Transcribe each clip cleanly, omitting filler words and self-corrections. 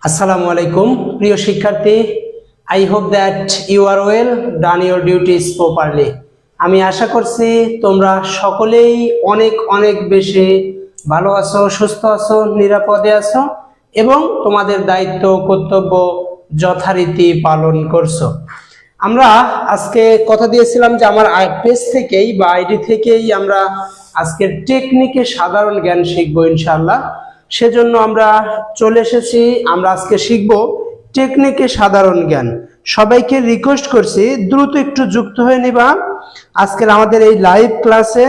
Assalamu alaikum, প্রিয় শিক্ষার্থী। I hope that you are well, done your duties properly. আমি আশা করছি তোমরা সকলেই অনেক অনেক বেশি ভালো আছো, সুস্থ আছো, নিরাপদে আছো এবং তোমাদের দায়িত্ব কর্তব্য যথারীতি পালন করছো। আমরা আজকে কথা দিয়েছিলাম যে আমার পেজ থেকেই বা আইডি থেকেই আমরা আজকের টেকনিকে সাধারণ জ্ঞান শিখবো ইনশাআল্লাহ। সেজন্য আমরা চলে এসেছি। আমরা আজকে শিখব টেকনিকে সাধারণ জ্ঞান। সবাইকে রিকোয়েস্ট করছি দ্রুত একটু যুক্ত হয়ে নিবা আজকের আমাদের এই লাইভ ক্লাসে।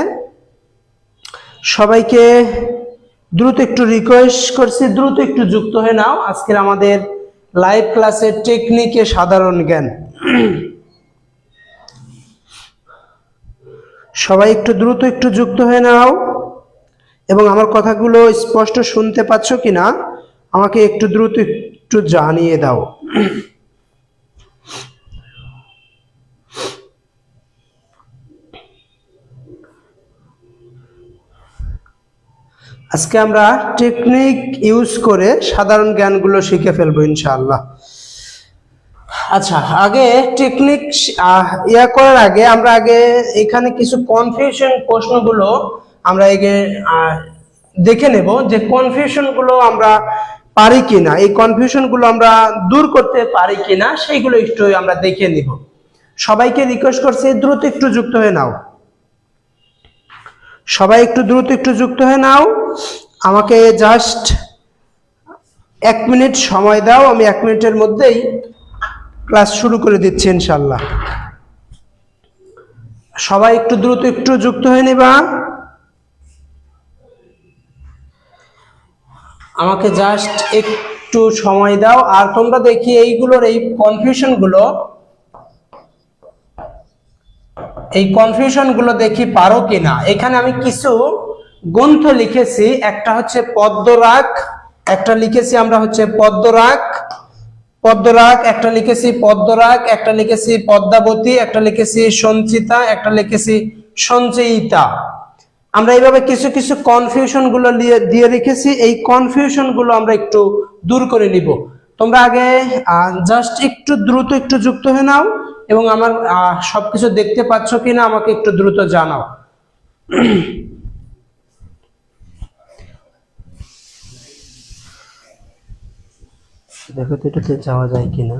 সবাইকে দ্রুত একটু রিকোয়েস্ট করছি, দ্রুত একটু যুক্ত হয়ে নাও আজকের আমাদের লাইভ ক্লাসে টেকনিকে সাধারণ জ্ঞান। সবাই একটু দ্রুত একটু যুক্ত হয়ে নাও এবং আমার কথাগুলো স্পষ্ট শুনতে পাচ্ছ কিনা আমাকে একটু দ্রুত একটু জানিয়ে দাও। আজকে আমরা টেকনিক ইউজ করে সাধারণ জ্ঞানগুলো শিখে ফেলবো ইনশাআল্লাহ। আচ্ছা, আগে টেকনিক করার আগে আমরা এখানে কিছু কনফিউশন প্রশ্নগুলো আমরা দেখে নেব যে কনফিউশনগুলো আমরা পারি কিনা, এই কনফিউশনগুলো আমরা দূর করতে পারি কিনা সেইগুলো একটু আমরা দেখে নিব। সবাইকে রিকোয়েস্ট করছি দ্রুত একটু যুক্ত হয়ে নাও। সবাই একটু দ্রুত একটু যুক্ত হয়ে নাও। আমাকে জাস্ট 1 মিনিট সময় দাও, আমি 1 মিনিটের মধ্যেই ক্লাস শুরু করে দিচ্ছি ইনশাআল্লাহ। সবাই একটু দ্রুত একটু যুক্ত হয়ে নিবা। আমাকে জাস্ট একটু সময় দাও। আর তোমরা দেখি এইগুলোর এই কনফিউশনগুলো দেখি পারো কিনা। এখানে আমি কিছু গ্রন্থ লিখেছি, একটা হচ্ছে পদ্মরাগ, একটা লিখেছি আমরা হচ্ছে পদ্মরাগ, একটা লিখেছি পদ্মরাগ, একটা লিখেছি পদ্মাবতী, একটা লিখেছি সঞ্চিতা, একটা লিখেছি সঞ্চয়িতা। আমরা এইভাবে কিছু কিছু কনফিউশন গুলো দিয়ে রেখেছি। এই কনফিউশন গুলো আমরা একটু দূর করে নিব। তোমরা আগে জাস্ট একটু দ্রুত একটু যুক্ত হয়ে নাও এবং আমার সবকিছু দেখতে পাচ্ছ কিনা আমাকে একটু দ্রুত জানাও। দেখো তো এটাতে যাওয়া যায় কিনা।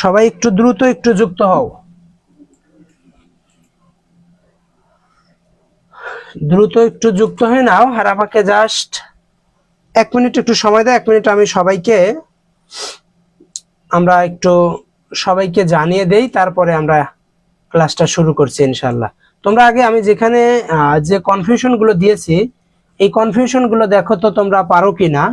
সবাই একটু দ্রুত একটু যুক্ত হও। দ্রুত একটু যুক্ত হয়ে নাও আর আমাকে জাস্ট 1 মিনিট একটু সময় দাও। 1 মিনিট আমি সবাইকে জানিয়ে দেই, তারপরে আমরা ক্লাসটা শুরু করছি ইনশাআল্লাহ। তোমরা আগে আমি যেখানে যে কনফিউশন গুলো দিয়েছি এই কনফিউশন গুলো দেখো তো তোমরা পারো কিনা।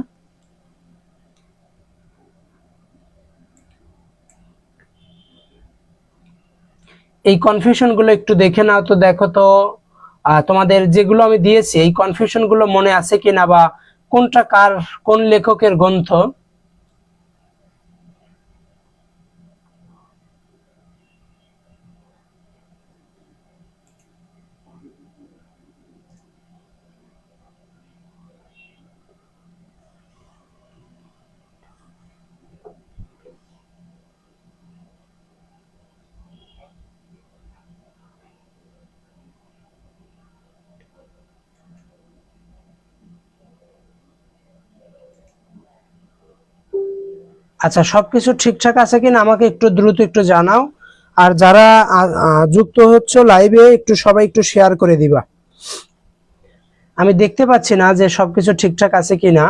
এই কনফিউশন গুলো একটু দেখে নাও তো, দেখো তো তোমাদের যেগুলো আমি দিয়েছি এই কনফিউশন গুলো মনে আছে কিনা বা কোনটা কোন লেখকের গ্রন্থ। আচ্ছা, সবকিছু ঠিকঠাক আছে কিনা আমাকে একটু দ্রুত একটু জানাও। আর যারা যুক্ত হচ্ছে লাইভে একটু সবাই একটু শেয়ার করে দিবা। আমি দেখতে পাচ্ছি না যে সবকিছু ঠিকঠাক আছে কিনা।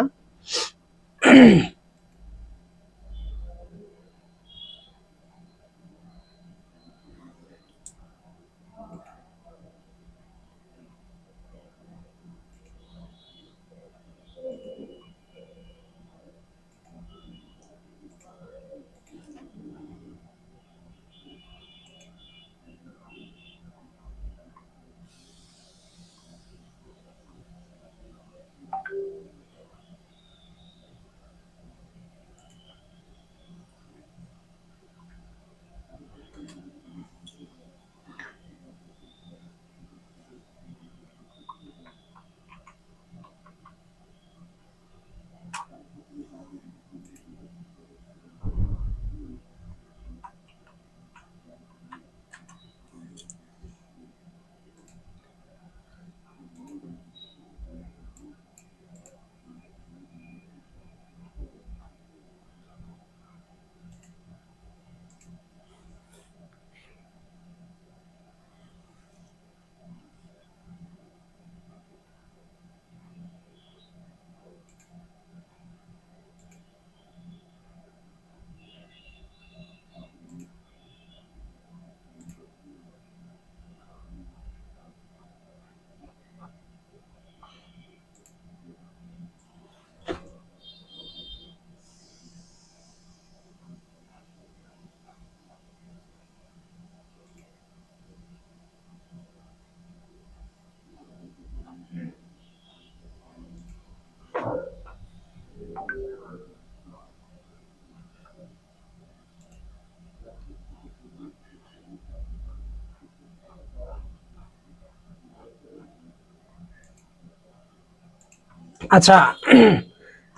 আচ্ছা,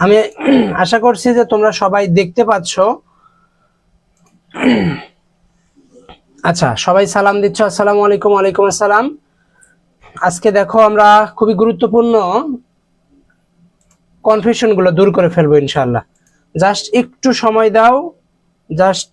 আমি আশা করছি যে তোমরা সবাই দেখতে পাচ্ছ। আচ্ছা, সবাই সালাম দিচ্ছ। আসসালামু আলাইকুম। ওয়ালাইকুম আসসালাম। আজকে দেখো আমরা খুবই গুরুত্বপূর্ণ কনফিউশন গুলো দূর করে ফেলবো ইনশাআল্লাহ। জাস্ট একটু সময় দাও। জাস্ট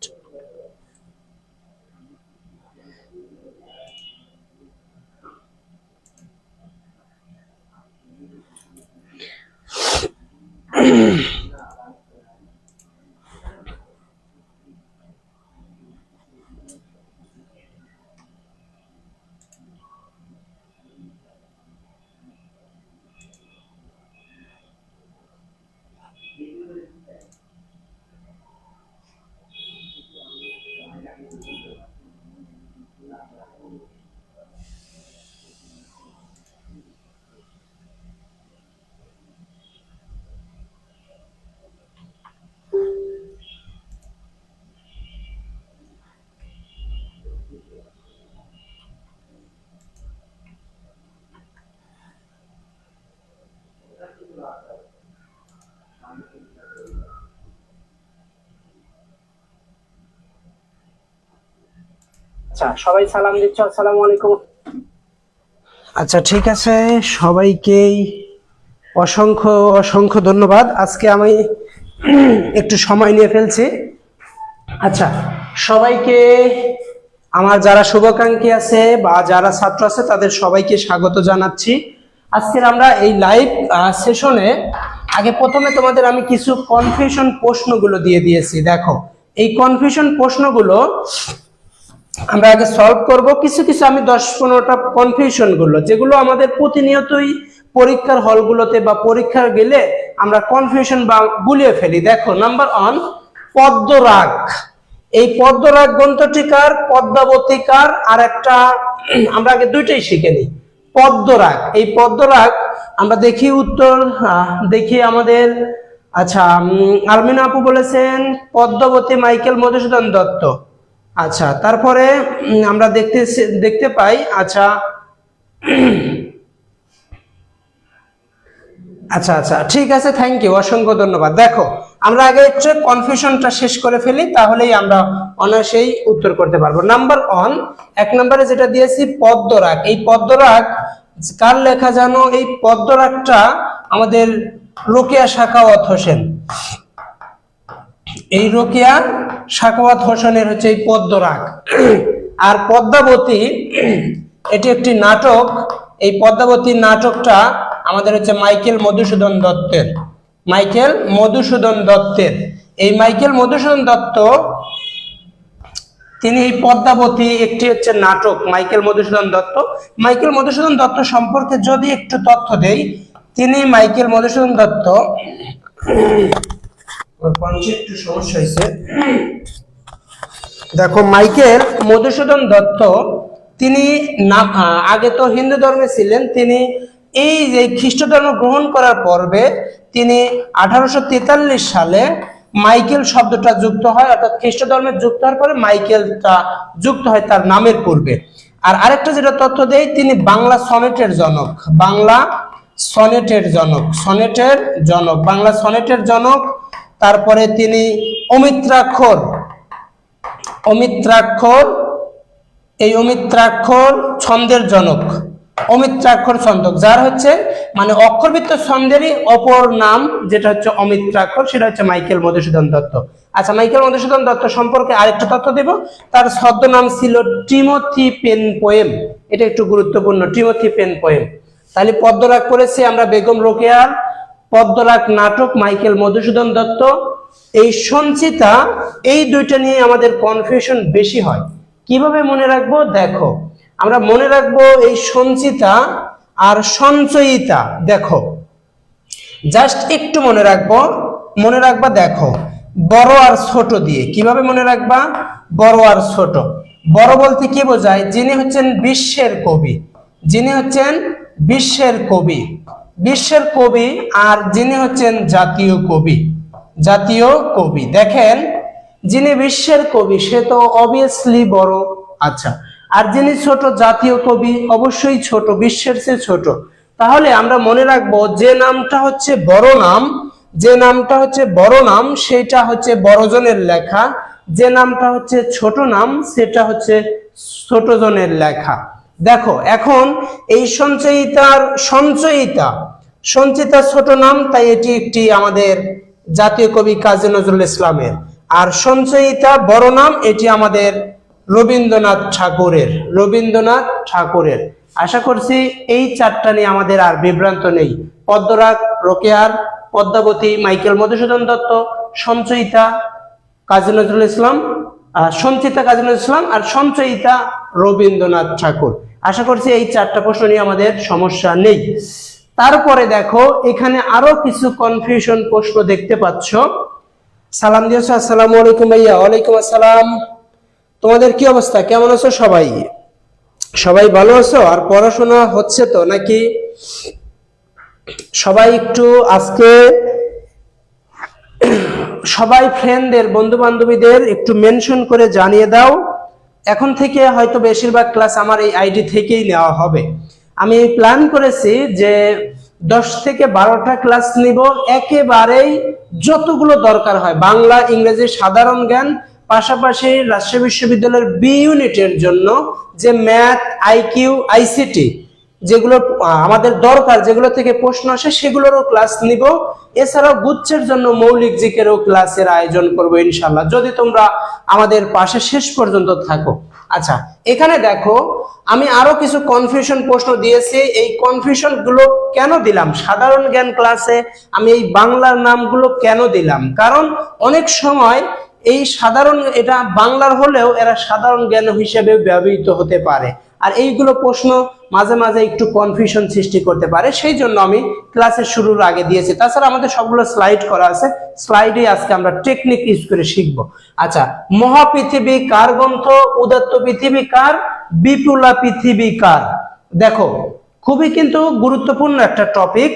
আচ্ছা, সবাই সালাম দিচ্ছ। আসসালামু আলাইকুম। আচ্ছা, ঠিক আছে, সবাইকেই অসংখ্য অসংখ্য ধন্যবাদ। আজকে আমি একটু সময় নিয়ে ফেলছি। আচ্ছা, সবাইকে আমার যারা শুভাকাঙ্ক্ষী আছে বা যারা ছাত্র আছে তাদের সবাইকে স্বাগত জানাচ্ছি। আজকের আমরা এই লাইভ সেশনে আগে প্রথমে তোমাদের আমি কিছু কনফিউশন প্রশ্নগুলো দিয়ে দিয়েছি। দেখো, এই কনফিউশন প্রশ্নগুলো আমরা আগে সলভ করব। কিছু কিছু আমি 10-15টা কনফিউশন গুলো যেগুলো আমাদের প্রতিনিয়তই পরীক্ষার হলগুলোতে বা পরীক্ষার গেলে আমরা কনফিউশন বা গুলিয়ে ফেলি। দেখো, নাম্বার 1, পদ্মরাগ। এই পদ্মরাগ গ্রন্থটিকার, পদ্মাবতীকার, আর একটা আমরা আগে দুইটাই শিখে নিই। পদ্মরাগ, এই পদ্মরাগ আমরা দেখি উত্তর, দেখি আমাদের। আচ্ছা, আলমিনা আপু বলেছেন পদ্মাবতী মাইকেল মধুসূদন দত্ত। আচ্ছা, তারপরে আমরা দেখতে পাই। আচ্ছা আচ্ছা আচ্ছা ঠিক আছে, থ্যাংক ইউ, অসংখ্য ধন্যবাদ। দেখো, আমরা আগে একটু কনফিউশনটা শেষ করে ফেলি, তাহলেই আমরা অনায়াসেই উত্তর করতে পারবো। নাম্বার 1, 1 নম্বরে যেটা দিয়েছি পদ্মরাগ। এই পদ্মরাগ কার লেখা জানো? এই পদ্মরাগটা আমাদের রোকেয়া সাখাওয়াত হোসেন। এই রোকেয়া সাখাওয়াত হোসেনের হচ্ছে এই পদ্মরাগ। আর পদ্মাবতী, এটি একটি নাটক। এই পদ্মাবতী নাটকটা আমাদের হচ্ছে মাইকেল মধুসূদন দত্তের। মাইকেল মধুসূদন দত্তের। এই মাইকেল মধুসূদন দত্ত তিনি এই পদ্মাবতী একটি হচ্ছে নাটক। মাইকেল মধুসূদন দত্ত, মাইকেল মধুসূদন দত্ত সম্পর্কে যদি একটু তথ্য দেই, তিনি মাইকেল মধুসূদন দত্ত, একটু সমস্যা হয়েছে। দেখো, মাইকেল মধুসূদন দত্ত তিনি আগে তো হিন্দু ধর্মে ছিলেন। তিনি এই যে খ্রিস্ট ধর্ম গ্রহণ করার পর্বে তিনি 1843 সালে মাইকেল শব্দটা যুক্ত হয়, অর্থাৎ খ্রিস্ট ধর্মে যুক্ত হওয়ার পরে মাইকেলটা যুক্ত হয় তার নামের পূর্বে। আর আরেকটা যেটা তথ্য দেই, তিনি বাংলা সনেটের জনক। বাংলা সনেটের জনক, সনেটের জনক, বাংলা সনেটের জনক। তারপরে তিনি অমিত্রাক্ষর, অমিত্রাক্ষর, এই অমিত্রাক্ষর ছন্দের জনক। অমিত্রাক্ষর ছন্দ, যার হচ্ছে মানে অক্ষরবৃত্ত ছন্দেরই অপর নাম, যেটা হচ্ছে অমিত্রাক্ষর, সেটা হচ্ছে মাইকেল মধুসূদন দত্ত। আচ্ছা, মাইকেল মধুসূদন দত্ত সম্পর্কে আরেকটা তথ্য দেব। তার ছদ্মনাম ছিল টিমোথি পেন পোয়েম। এটা একটু গুরুত্বপূর্ণ, টিমোথি পেন পোয়েম। তাহলে পদ্মরাগ করেছি আমরা বেগম রোকেয়ার, পদ্মরাগ নাটক মাইকেল মধুসূদন দত্ত, এই সঞ্চিতা, এই দুইটা নিয়ে আমাদের কনফিউশন বেশি হয়। কিভাবে মনে রাখবো? দেখো, আমরা মনে রাখবো এই সঞ্চিতা আর সঞ্চয়িতা। দেখো, জাস্ট একটু মনে রাখবা। দেখো, বড় আর ছোট দিয়ে কিভাবে মনে রাখবা? বড় আর ছোট। বড় বলতে কি বোঝায়? যিনি হচ্ছেন বিশ্বের কবি, যিনি হচ্ছেন বিশ্বের কবি, বিশ্বের কবি। আর যিনি হচ্ছেন জাতীয় কবি, জাতীয় কবি। দেখেন, যিনি বিশ্বের কবি সে তো অবভিয়াসলি বড়। আচ্ছা, আর যিনি ছোট, জাতীয় কবি, অবশ্যই ছোট, বিশ্বের চেয়ে ছোট। তাহলে আমরা মনে রাখবো যে নামটা হচ্ছে বড় নাম, যে নামটা হচ্ছে বড় নাম সেটা হচ্ছে বড়জনের লেখা, যে নামটা হচ্ছে ছোট নাম সেটা হচ্ছে ছোটজনের লেখা। দেখো এখন এই সঞ্চয়িতা ছোট নাম, তাই এটি একটি আমাদের জাতীয় কবি কাজী নজরুল ইসলামের। আর সঞ্চয়িতা বড় নাম, এটি আমাদের রবীন্দ্রনাথ ঠাকুরের। আশা করছি এই চারটা নিয়ে আমাদের আর বিভ্রান্ত নেই। পদ্মরাগ রোকেয়ার, পদ্মাবতী মাইকেল মধুসূদন দত্ত, সঞ্চয়িতা কাজী নজরুল ইসলাম, সঞ্চিতা কাজী নজরুল ইসলাম, আর সঞ্চয়িতা রবীন্দ্রনাথ ঠাকুর। আশা করছি এই চারটা প্রশ্ন নিয়ে আমাদের সমস্যা নেই। তারপরে দেখো এখানে আরো কিছু কনফিউশন প্রশ্ন দেখতে পাচ্ছ। সালাম দিয়েছো, আসসালামু আলাইকুম ভাইয়া। ওয়ালাইকুম আসসালাম। তোমাদের কি অবস্থা, কেমন আছো সবাই? সবাই ভালো আছো? আর পড়াশোনা হচ্ছে তো নাকি? সবাই একটু আজকে সবাই ফ্রেন্ডদের, বন্ধু বান্ধবীদের একটু মেনশন করে জানিয়ে দাও। এখন থেকে হয়তো বেশিরভাগ ক্লাস আমার এই আইডি থেকেই নেওয়া হবে। আমি প্ল্যান করেছি যে 10 থেকে 12টা ক্লাস নিব, একেবারেই যতগুলো দরকার হয়, বাংলা, ইংরেজি, সাধারণ জ্ঞান, পাশাপাশি রাজশাহী বিশ্ববিদ্যালয়ের বি ইউনিটের জন্য যে ম্যাথ, আইকিউ, আইসিটি যেগুলো আমাদের দরকার, যেগুলো থেকে প্রশ্ন আসে সেগুলোরও ক্লাস নিব। এছাড়াও গুচ্ছের জন্য মৌলিক জিকেরও ক্লাসের আয়োজন করব ইনশাআল্লাহ, যদি তোমরা আমাদের পাশে শেষ পর্যন্ত থাকো। আচ্ছা, এখানে দেখো আমি আরো কিছু কনফিউশন প্রশ্ন দিয়েছি। এই কনফিউশন গুলো কেন দিলাম? সাধারণ জ্ঞান ক্লাসে আমি এই বাংলার নামগুলো কেন দিলাম? কারণ অনেক সময় এই এটা বাংলার হলেও এরা সাধারণ জ্ঞান হিসেবে ব্যবহৃত হতে পারে, আর এইগুলো প্রশ্ন মাঝে মাঝে একটু কনফিউশন সৃষ্টি করতে পারে, সেই জন্য আমি ক্লাসের শুরুর আগে দিয়েছি। তাছাড়া আমাদের সবগুলো স্লাইড করা আছে, স্লাইডে আজকে আমরা টেকনিক ইউজ করে শিখবো। আচ্ছা, মহাপৃথিবী কার গ্রন্থ? উদাত্ত পৃথিবী কার? বিপুলা পৃথিবী কার? দেখো খুবই কিন্তু গুরুত্বপূর্ণ একটা টপিক।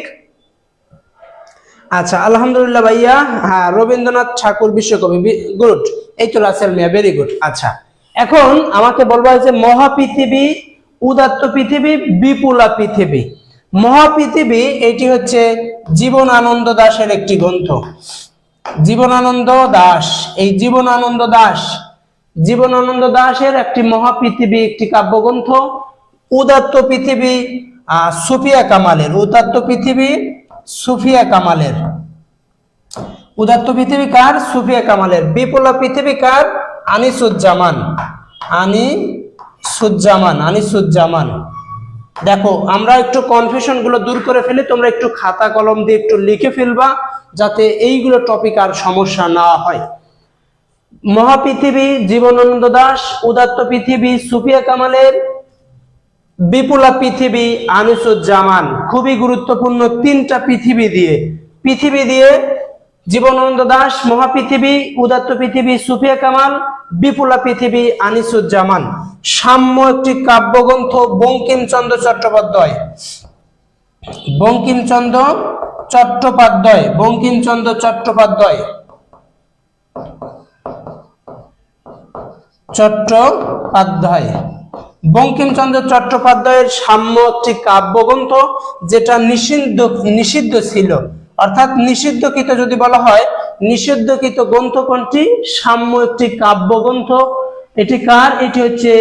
আচ্ছা, আলহামদুলিল্লাহ ভাইয়া, হ্যাঁ রবীন্দ্রনাথ ঠাকুর বিশ্বকবি, গুড। এই তো রাসেল মিয়া, ভেরি গুড। আচ্ছা, এখন আমাকে বলবা যে মহাপৃথিবী, উদাত্ত পৃথিবী, বিপুলা পৃথিবী। মহাপৃথিবী এটি হচ্ছে জীবনানন্দ দাশের একটি গ্রন্থ। জীবনানন্দ দাশ, এই জীবনানন্দ দাশের একটি মহাপৃথিবী, একটি কাব্যগ্রন্থ। উদাত্ত পৃথিবী সুফিয়া কামালের, উদাত্ত পৃথিবী সুফিয়া কামালের। উদাত্ত পৃথিবী কার? সুফিয়া কামালের। বিপুলা পৃথিবী কার? আনিসুজ্জামান। দেখো আমরা একটু কনফিউশন গুলো দূর করে ফেলি, তোমরা একটু খাতা কলম দিয়ে একটু লিখে ফেলবা যাতে এইগুলো টপিক আর সমস্যা না হয়। মহাপৃথিবী জীবনানন্দ দাশ, উদাত্ত পৃথিবী সুফিয়া কামালের, বিপুলা পৃথিবী আনিসুজ্জামান। খুবই গুরুত্বপূর্ণ তিনটা পৃথিবী দিয়ে জীবনানন্দ দাশ, মহাপৃথিবী, উদাত্ত পৃথিবী সুফিয়া কামাল, বিপুলা পৃথিবী আনিসুজ্জামান। সাম্য একটি কাব্যগ্রন্থ বঙ্কিমচন্দ্র চট্টোপাধ্যায়। বঙ্কিমচন্দ্র চট্টোপাধ্যায়ের সাম্য একটি কাব্যগ্রন্থ, যেটা নিষিদ্ধ ছিল, অর্থাৎ নিষিদ্ধকৃত যদি বলা হয়, নিষিদ্ধকৃত গ্রন্থ কোনটি? সাম্য একটি কাব্যগ্রন্থ। এটি কার? এটি হচ্ছে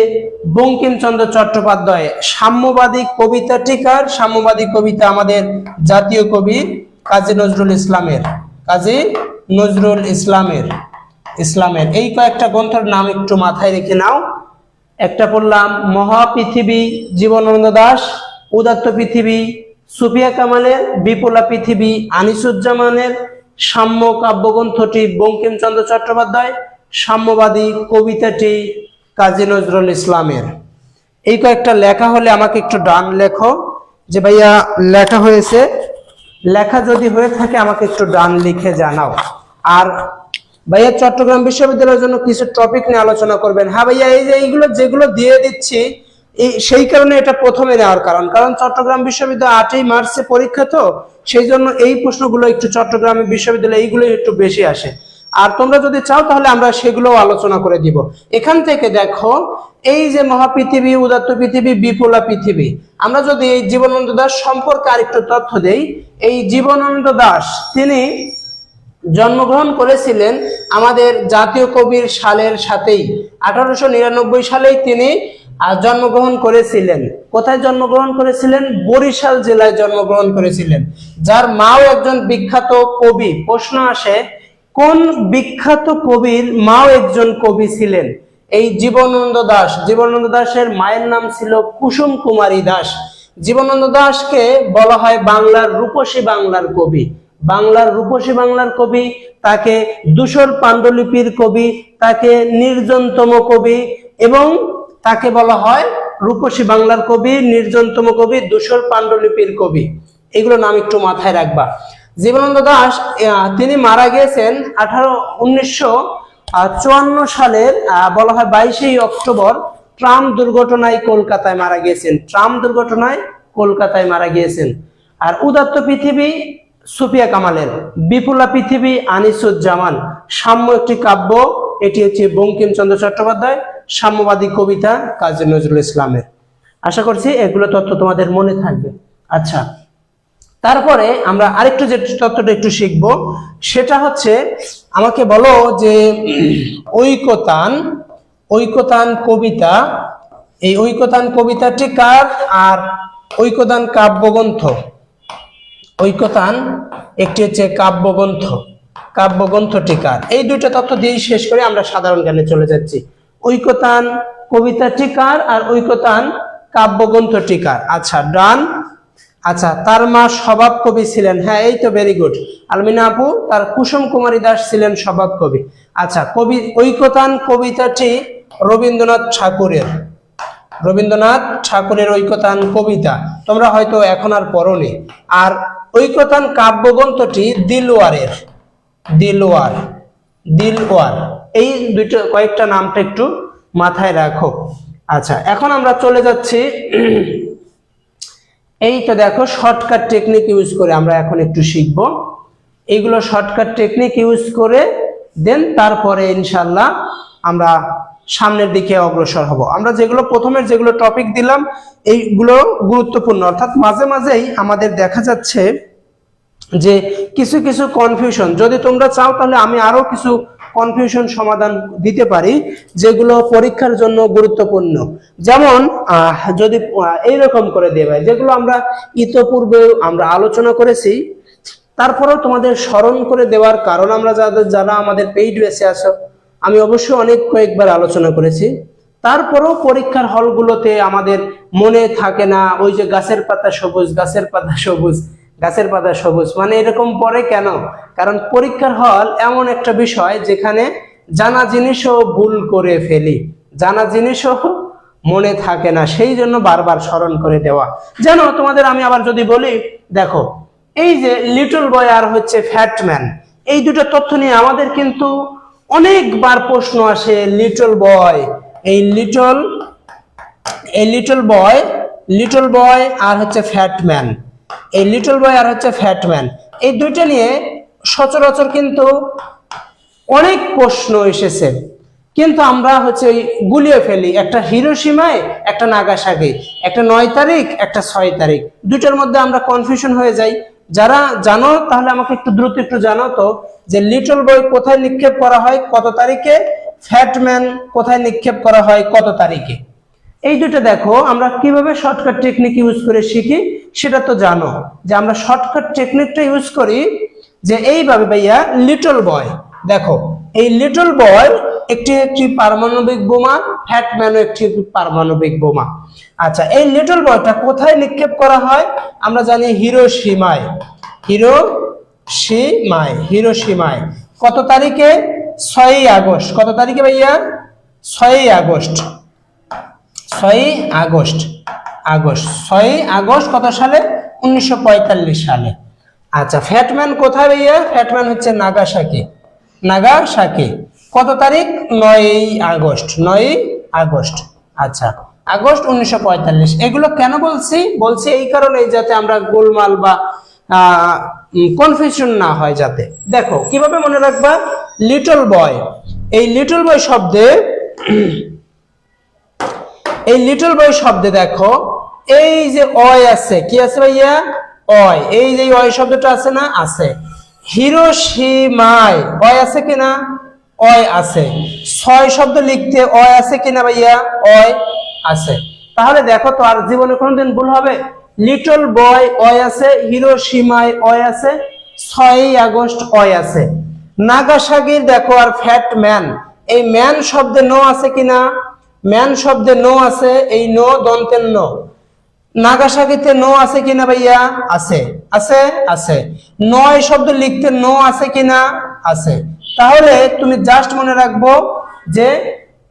বঙ্কিমচন্দ্র চট্টোপাধ্যায়। সাম্যবাদী কবিতাটি কার? সাম্যবাদী কবিতা আমাদের জাতীয় কবি কাজী নজরুল ইসলামের। এই কয়েকটা গ্রন্থের নাম একটু মাথায় রেখে নাও। একটা পড়লাম মহাপৃথিবী জীবনানন্দ দাশ, উদাত্ত পৃথিবী সুফিয়া কামালের, বিপুলা পৃথিবী আনিসুজ্জামানের, সাম্য কাব্যগ্রন্থটি বঙ্কিমচন্দ্র চট্টোপাধ্যায়, সাম্যবাদী কবিতাটি কাজী নজরুল ইসলামের। এই কয়েকটা লেখা হলে আমাকে একটু ডান লেখো, যে ভাইয়া লেখা হয়েছে। লেখা যদি হয়ে থাকে আমাকে একটু ডান লিখে জানাও। আর ভাইয়া চট্টগ্রাম বিশ্ববিদ্যালয়ের জন্য কিছু টপিক নিয়ে আলোচনা করবেন। হ্যাঁ ভাইয়া, এই যে এইগুলো যেগুলো দিয়ে দিচ্ছি, সেই কারণে এটা প্রথমে নেওয়ার কারণ চট্টগ্রাম বিশ্ববিদ্যালয় 8ই মার্চে পরীক্ষা, তো সেই জন্য এই প্রশ্নগুলো একটু চট্টগ্রাম বিশ্ববিদ্যালয় এইগুলো একটু বেশি আসে। আর তোমরা যদি চাও তাহলে আমরা সেগুলো আলোচনা করে দিব। এখান থেকে দেখো এই যে মহাপৃথিবী, উদাত্ত পৃথিবী, বিপুলা পৃথিবী, আমরা যদি এই জীবনানন্দ দাশ সম্পর্কে আরেকটু তথ্য দেই। এই জীবনানন্দ দাশ তিনি জন্মগ্রহণ করেছিলেন আমাদের জাতীয় কবির সালের সাথেই, 1899 সালেই তিনি জন্মগ্রহণ করেছিলেন। কোথায় জন্মগ্রহণ করেছিলেন? বরিশাল জেলায় জন্মগ্রহণ করেছিলেন, যার মাও একজন বিখ্যাত কবি। প্রশ্ন আসে, কোন বিখ্যাত কবির মাও একজন কবি ছিলেন? এই জীবনানন্দ দাশ। জীবনানন্দ দাশের মায়ের নাম ছিল কুসুম কুমারী দাস। জীবনানন্দ দাশকে বলা হয় বাংলার রূপসী বাংলার কবি। বাংলার রূপসী বাংলার কবি, তাকে ধূসর পাণ্ডুলিপির কবি, তাকে নির্জনতম কবি, এবং তাকে বলা হয় রূপসী বাংলার কবি, নির্জনতম কবি, ধূসর পাণ্ডুলিপির কবি। এগুলো নাম একটু মাথায় রাখবা। জীবনানন্দ দাশ তিনি মারা গিয়েছেন 1954 সালের বলা হয় 22 অক্টোবর ট্রাম দুর্ঘটনায় কলকাতায় মারা গিয়েছেন। ট্রাম দুর্ঘটনায় কলকাতায় মারা গিয়েছেন। আর উদাত্ত পৃথিবী সুফিয়া কামালের, বিপুলা পৃথিবী আনিসুজ্জামান, সাম্য একটি কাব্য, এটি হচ্ছে বঙ্কিমচন্দ্র চট্টোপাধ্যায়, সাম্যবাদী কবিতা কাজী নজরুল ইসলামের। আশা করছি এগুলো তথ্য তোমাদের মনে থাকবে। আচ্ছা, তারপরে আমরা আরেকটু যে তথ্যটা একটু শিখবো, সেটা হচ্ছে আমাকে বলো যে ঐকতান, ঐকতান কবিতা, এই ঐকতান কবিতাটি কার? আর ঐকতান কাব্যগ্রন্থ, ঐকতান একটি হচ্ছে কাব্যগ্রন্থ, কাব্যগ্রন্থটি কার? এই দুইটা তথ্য দিয়েই শেষ করে আমরা সাধারণ জ্ঞানে চলে যাচ্ছি। ঐকতান কবিতাটি কার আর ঐকতান কাব্যগ্রন্থটি কার? আচ্ছা, ডান। আচ্ছা, তার মা স্বভাব কবি ছিলেন। হ্যাঁ, এই তো, ভেরি গুড আলমিনা আপু, তার কুসুম কুমারী দাস ছিলেন স্বভাব কবি। আচ্ছা, কবি ঐকতান কবিতাটি রবীন্দ্রনাথ ঠাকুরের, রবীন্দ্রনাথ ঠাকুরের ঐকতান কবিতা, তোমরা হয়তো এখন আর পড়োনি। আর ঐকতান কাব্যগ্রন্থটি দিলওয়ারের, দিলওয়ার, দিলওয়ার। এই দুটো কয়েকটা নামটা একটু মাথায় রাখো। আচ্ছা, এখন আমরা চলে যাচ্ছি, এই তো দেখো শর্টকাট টেকনিক ইউজ করে আমরা এখন একটু শিখব। এইগুলো শর্টকাট টেকনিক ইউজ করে দেন তারপরে ইনশাল্লাহ আমরা সামনের দিকে অগ্রসর হব। আমরা যেগুলো প্রথমের যেগুলো টপিক দিলাম এইগুলো গুরুত্বপূর্ণ, অর্থাৎ মাঝে মাঝেই আমাদের দেখা যাচ্ছে যে কিছু কিছু কনফিউশন, যদি তোমরা চাও তাহলে আমি আরো কিছু কনফিউশন সমাধান দিতে পারি যেগুলো পরীক্ষার জন্য গুরুত্বপূর্ণ। যেমন যদি এইরকম করে দেবে, যেগুলো আমরা ইতোপূর্বে আমরা আলোচনা করেছি, তারপরেও তোমাদের স্মরণ করে দেওয়ার কারণ, আমরা যারা আমাদের পেইড বেসে আছো, আমি অবশ্যই অনেক কয়েকবার আলোচনা করেছি, তারপরেও পরীক্ষার হলগুলোতে আমাদের মনে থাকে না। ওই যে গাছের পাতা সবুজ, গাছের পাতা সবুজ, গাছের পাতা সবুজ, মানে এরকম পড়ে কেন? কারণ পরীক্ষার হল এমন একটা বিষয় যেখানে জানা জিনিসও ভুল করে ফেলি, জানা জিনিসও মনে থাকে না, সেই জন্য বারবার স্মরণ করে দেওয়া। যেন তোমাদের আমি আবার যদি বলি, দেখো এই যে লিটল বয় আর হচ্ছে ফ্যাটম্যান, এই দুটো তথ্য নিয়ে আমাদের কিন্তু অনেকবার প্রশ্ন আসে। লিটল বয়, এই লিটল বয় আর হচ্ছে ফ্যাটম্যান, এই লিটল বয় আর হচ্ছে ফ্যাটম্যান, এই দুইটা নিয়ে সচরাচর কিন্তু অনেক প্রশ্ন এসেছে, কিন্তু আমরা হচ্ছে গুলিয়ে ফেলি। একটা হিরোশিমায়, একটা নাগাসাকি, একটা 9 তারিখ, একটা 6 তারিখ, দুইটার মধ্যে আমরা কনফিউশন হয়ে যাই। যারা জানো তাহলে আমাকে একটু দ্রুত একটু জানাও তো যে লিটল বয় কোথায় নিক্ষেপ করা হয়, কত তারিখে, ফ্যাটম্যান কোথায় নিক্ষেপ করা হয়, কত তারিখে। এই দুটো দেখো আমরা কিভাবে শর্টকাট টেকনিক ইউজ করে শিখি, সেটা তো জানো যে আমরা শর্টকাট টেকনিকটা ইউজ করি যে এইভাবে। ভাইয়া লিটল বয়, দেখো এই লিটল বয় একটি পারমাণবিক বোমা, ফ্যাটম্যানও একটি পারমাণবিক বোমা। আচ্ছা, এই লিটল বয়টা কোথায় নিক্ষেপ করা হয়? আমরা জানি হিরোশিমায়, হিরোশিমায়। কত তারিখে? 6 আগস্ট। কত তারিখে ভাইয়া? 6 আগস্ট, 6 আগস্ট, 6 আগস্ট কত সালে? 1945 সালে। আচ্ছা, ফ্যাটম্যান কোথায় ভাইয়া? ফ্যাটম্যান হচ্ছে নাগাসাকি। কত তারিখ? 9 আগস্ট, 9 আগস্ট। আচ্ছা, আগস্ট 1945। এগুলো কেন বলছি এই কারণে যাতে আমরা গোলমাল বা কনফিউশন না হয় যাতে। দেখো কিভাবে মনে রাখবা, লিটল বয়, এই লিটল বয় শব্দে এই লিটল বয় শব্দে দেখো এই যে অয় আছে, কি আছে ভাইয়া? অয়। এই যে অয় শব্দটা আছে না? আছে। হিরোশিমায় অয় আছে কিনা? অয় আছে। 6 শব্দ লিখতে অয় আছে কিনা ভাইয়া? অয় আছে। তাহলে দেখো তো আর জীবনে কোনোদিন ভুল হবে? লিটল বয় অয় আছে, হিরোশিমায় অয় আছে, 6 আগস্ট অয় আছে। নাগাসাকির দেখো আর ফ্যাট ম্যান, এই ম্যান শব্দে নো আছে কিনা? ম্যান শব্দে নো আছে, এই নো দন্তের নো। নাগাসাকিতে নো আছে কিনা ভাইয়া? আছে। আছে আছে। 9 শব্দ লিখতে নো আছে কিনা? আছে। তাহলে তুমি জাস্ট মনে রাখবো যে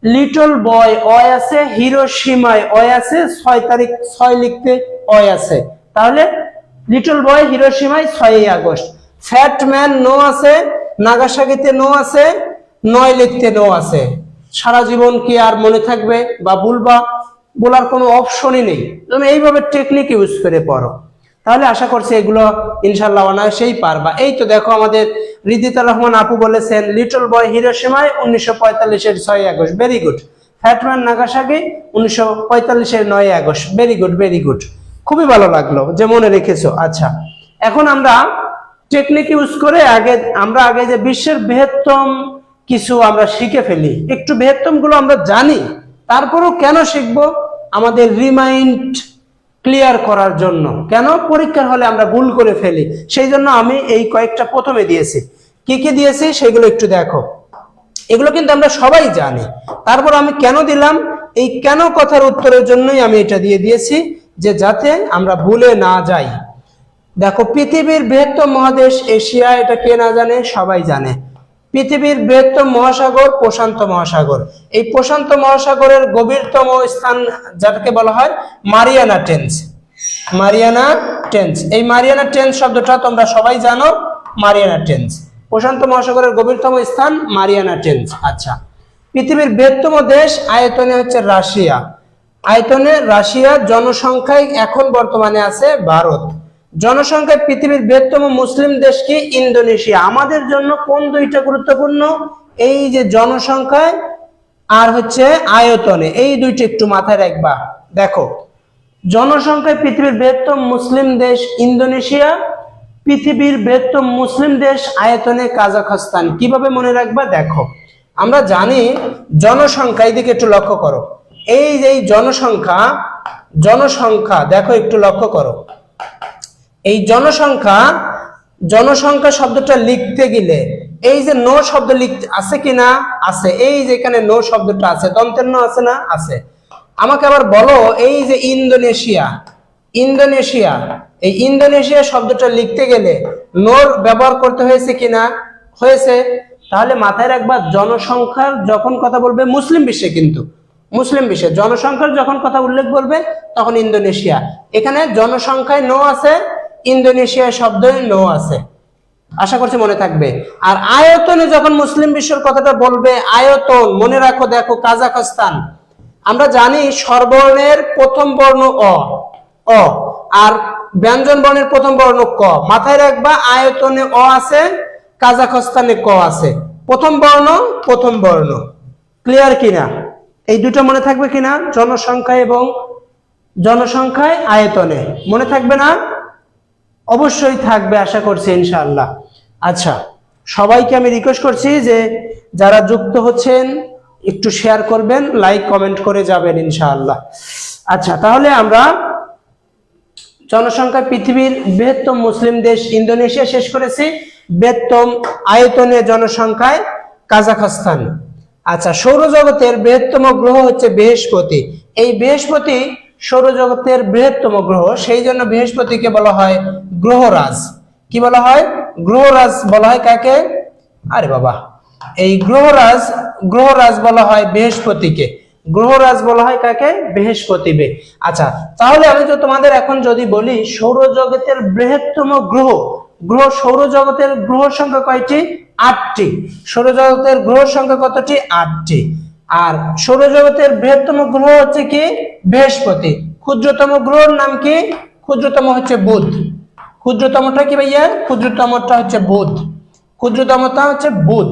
লিটল বয় অয় আছে, হিরোশিমায় অয় আছে, 6 তারিখ 6 লিখতে অয় আছে। তাহলে little boy হিরোশিমায় 6 August. Fat man no আছে, নাগাসাকিতে নো আছে, 9 লিখতে নো আছে। সারা জীবন কি আর মনে থাকবে বা ভুলবা? বলার কোনো অপশনই নেই। তুমি এইভাবে টেকনিক ইউজ করে পড়ো, তাহলে আশা করছি এগুলো ইনশাল্লাহ অনায়াসেই পারবা। এই তো দেখো আমাদের রিদিতা রহমান আপু বলেছেন লিটল বয় হিরোশিমায় 1945-এর 6 August. Very good. Fat Man Nagasaki 1945-এর 9 August. Very good, very good. খুবই ভালো লাগলো যে মনে রেখেছো। আচ্ছা, এখন আমরা টেকনিক ইউজ করে আগে যে বিশ্বের বৃহত্তম কিছু আমরা শিখে ফেলি। একটু বৃহত্তম গুলো আমরা জানি, তারপরেও কেন শিখবো? আমাদের রিমাইন্ড ক্লিয়ার করার জন্য। কেন? পরীক্ষার হলে আমরা ভুল করে ফেলি, সেই জন্য আমি এই কয়েকটা প্রথমে দিয়েছি। কি কি দিয়েছি সেগুলো একটু দেখো। এগুলো কিন্তু আমরা সবাই জানি, তারপর আমি কেন দিলাম? এই কেন কথার উত্তরের জন্যই আমি এটা দিয়ে দিয়েছি, যে যাতে আমরা ভুলে না যাই। দেখো, পৃথিবীর বৃহত্তম মহাদেশ এশিয়া, এটা কে না জানে? সবাই জানে। পৃথিবীর বৃহত্তম মহাসাগর প্রশান্ত মহাসাগর। এই প্রশান্ত মহাসাগরের গভীরতম স্থান যাকে বলা হয় মারিয়ানা ট্রেঞ্চ। মারিয়ানা ট্রেঞ্চ, এই মারিয়ানা ট্রেঞ্চ শব্দটা তোমরা সবাই জানো। মারিয়ানা ট্রেঞ্চ, প্রশান্ত মহাসাগরের গভীরতম স্থান মারিয়ানা ট্রেঞ্চ। আচ্ছা, পৃথিবীর বৃহত্তম দেশ আয়তনে হচ্ছে রাশিয়া। আয়তনে রাশিয়া, জনসংখ্যায় এখন বর্তমানে আছে ভারত। জনসংখ্যায় পৃথিবীর বৃহত্তম মুসলিম দেশ কি? ইন্দোনেশিয়া। আমাদের জন্য কোন দুইটা গুরুত্বপূর্ণ? এই যে জনসংখ্যায় আর হচ্ছে আয়তনে, এই দুইটা একটু মাথায় রাখবা। দেখো, জনসংখ্যায় পৃথিবীর বৃহত্তম মুসলিম দেশ ইন্দোনেশিয়া, পৃথিবীর বৃহত্তম মুসলিম দেশ আয়তনে কাজাখস্তান। কিভাবে মনে রাখবা? দেখো, আমরা জানি জনসংখ্যা, এইদিকে একটু লক্ষ্য করো। এই যে জনসংখ্যা দেখো, একটু লক্ষ্য করো। এই জনসংখ্যা শব্দটা লিখতে গেলে এই যে নো শব্দ লিখতে আছে কিনা? আছে। এই যে এখানে নো শব্দটা আছে, দন্তের নো আছে না? আছে। আমাকে আবার বলো, এই যে ইন্দোনেশিয়া, এই ইন্দোনেশিয়া শব্দটা লিখতে গেলে নোর ব্যবহার করতে হয়েছে কিনা? হয়েছে। তাহলে মাথায় রাখবা, জনসংখ্যার যখন কথা বলবে মুসলিম বিশ্বে, কিন্তু মুসলিম বিশ্বে জনসংখ্যার যখন কথা উল্লেখ করবে তখন ইন্দোনেশিয়া। এখানে জনসংখ্যায় নো আছে, ইন্দোনেশিয়া শব্দে নো আছে। আশা করছি মনে থাকবে। আর আয়তনে যখন মুসলিম বিশ্বের কথাটা বলবে, আয়তন মনে রাখো। দেখো, কাজাখস্তান, আমরা জানি স্বরবর্ণের প্রথম বর্ণ অ, আর ব্যঞ্জন বর্ণের প্রথম বর্ণ ক। মাথায় রাখবা, আয়তনে অ আছে, কাজাখস্তানে ক আছে। প্রথম বর্ণ। ক্লিয়ার কিনা? এই দুটো মনে থাকবে কিনা? জনসংখ্যায় আয়তনে মনে থাকবে না? অবশ্যই থাকবে, আশা করছি ইনশাআল্লাহ। আচ্ছা, সবাইকে আমি রিকোয়েস্ট করছি যে যারা যুক্ত হচ্ছেন একটু শেয়ার করবেন, লাইক কমেন্ট করে যাবেন ইনশাআল্লাহ। আচ্ছা, তাহলে আমরা জনসংখ্যায় পৃথিবীর বৃহত্তম মুসলিম দেশ ইন্দোনেশিয়া শেষ করেছি, বৃহত্তম আয়তনে জনসংখ্যায় কাজাখস্তান। আচ্ছা, সৌরজগতের বৃহত্তম গ্রহ হচ্ছে বৃহস্পতি। এই বৃহস্পতি সৌরজগতের বৃহত্তম গ্রহ, সেই জন্য বৃহস্পতিকে বলা হয় গ্রহরাজ। কি বলা হয়? গ্রহরাজ বলা হয় কাকে? আরে বাবা, এই গ্রহরাজ বলা হয় বৃহস্পতিকে। গ্রহরাজ বলা হয় কাকে? বৃহস্পতিকে। আচ্ছা, তাহলে আমি তো তোমাদের এখন যদি বলি সৌরজগতের বৃহত্তম গ্রহ সৌরজগতের গ্রহ সংখ্যা কয়টি? 8টি। সৌরজগতের গ্রহ সংখ্যা কতটি? 8টি। আর সৌরজগতের বৃহত্তম গ্রহ হচ্ছে কি? বৃহস্পতি। ক্ষুদ্রতম গ্রহের নাম কি? ক্ষুদ্রতম হচ্ছে বুধ। ক্ষুদ্রতমটা কি ভাইয়া? ক্ষুদ্রতমটা হচ্ছে বুধ।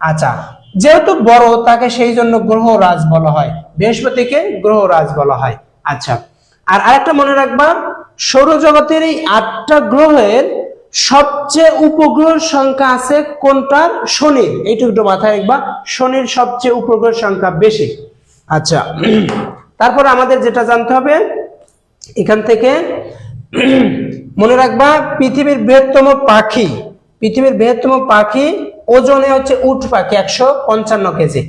আচ্ছা, যেহেতু বড় তাকে সেই জন্য গ্রহরাজ বলা হয়, বৃহস্পতিকে গ্রহরাজ বলা হয়। আচ্ছা, আর আরেকটা মনে রাখবা, সৌরজগতের এই 8টা গ্রহের সবচেয়ে উপগ্রহের সংখ্যা আছে কোনটার? শনির। এইটুকু মাথায় রাখবা, শনির সবচেয়ে উপগ্রহের সংখ্যা বেশি। আচ্ছা, তারপরে আমাদের যেটা জানতে হবে এখান থেকে মনে রাখবা, পৃথিবীর বৃহত্তম পাখি, পৃথিবীর বৃহত্তম পাখি ওজনে হচ্ছে উট পাখি 155 কেজি।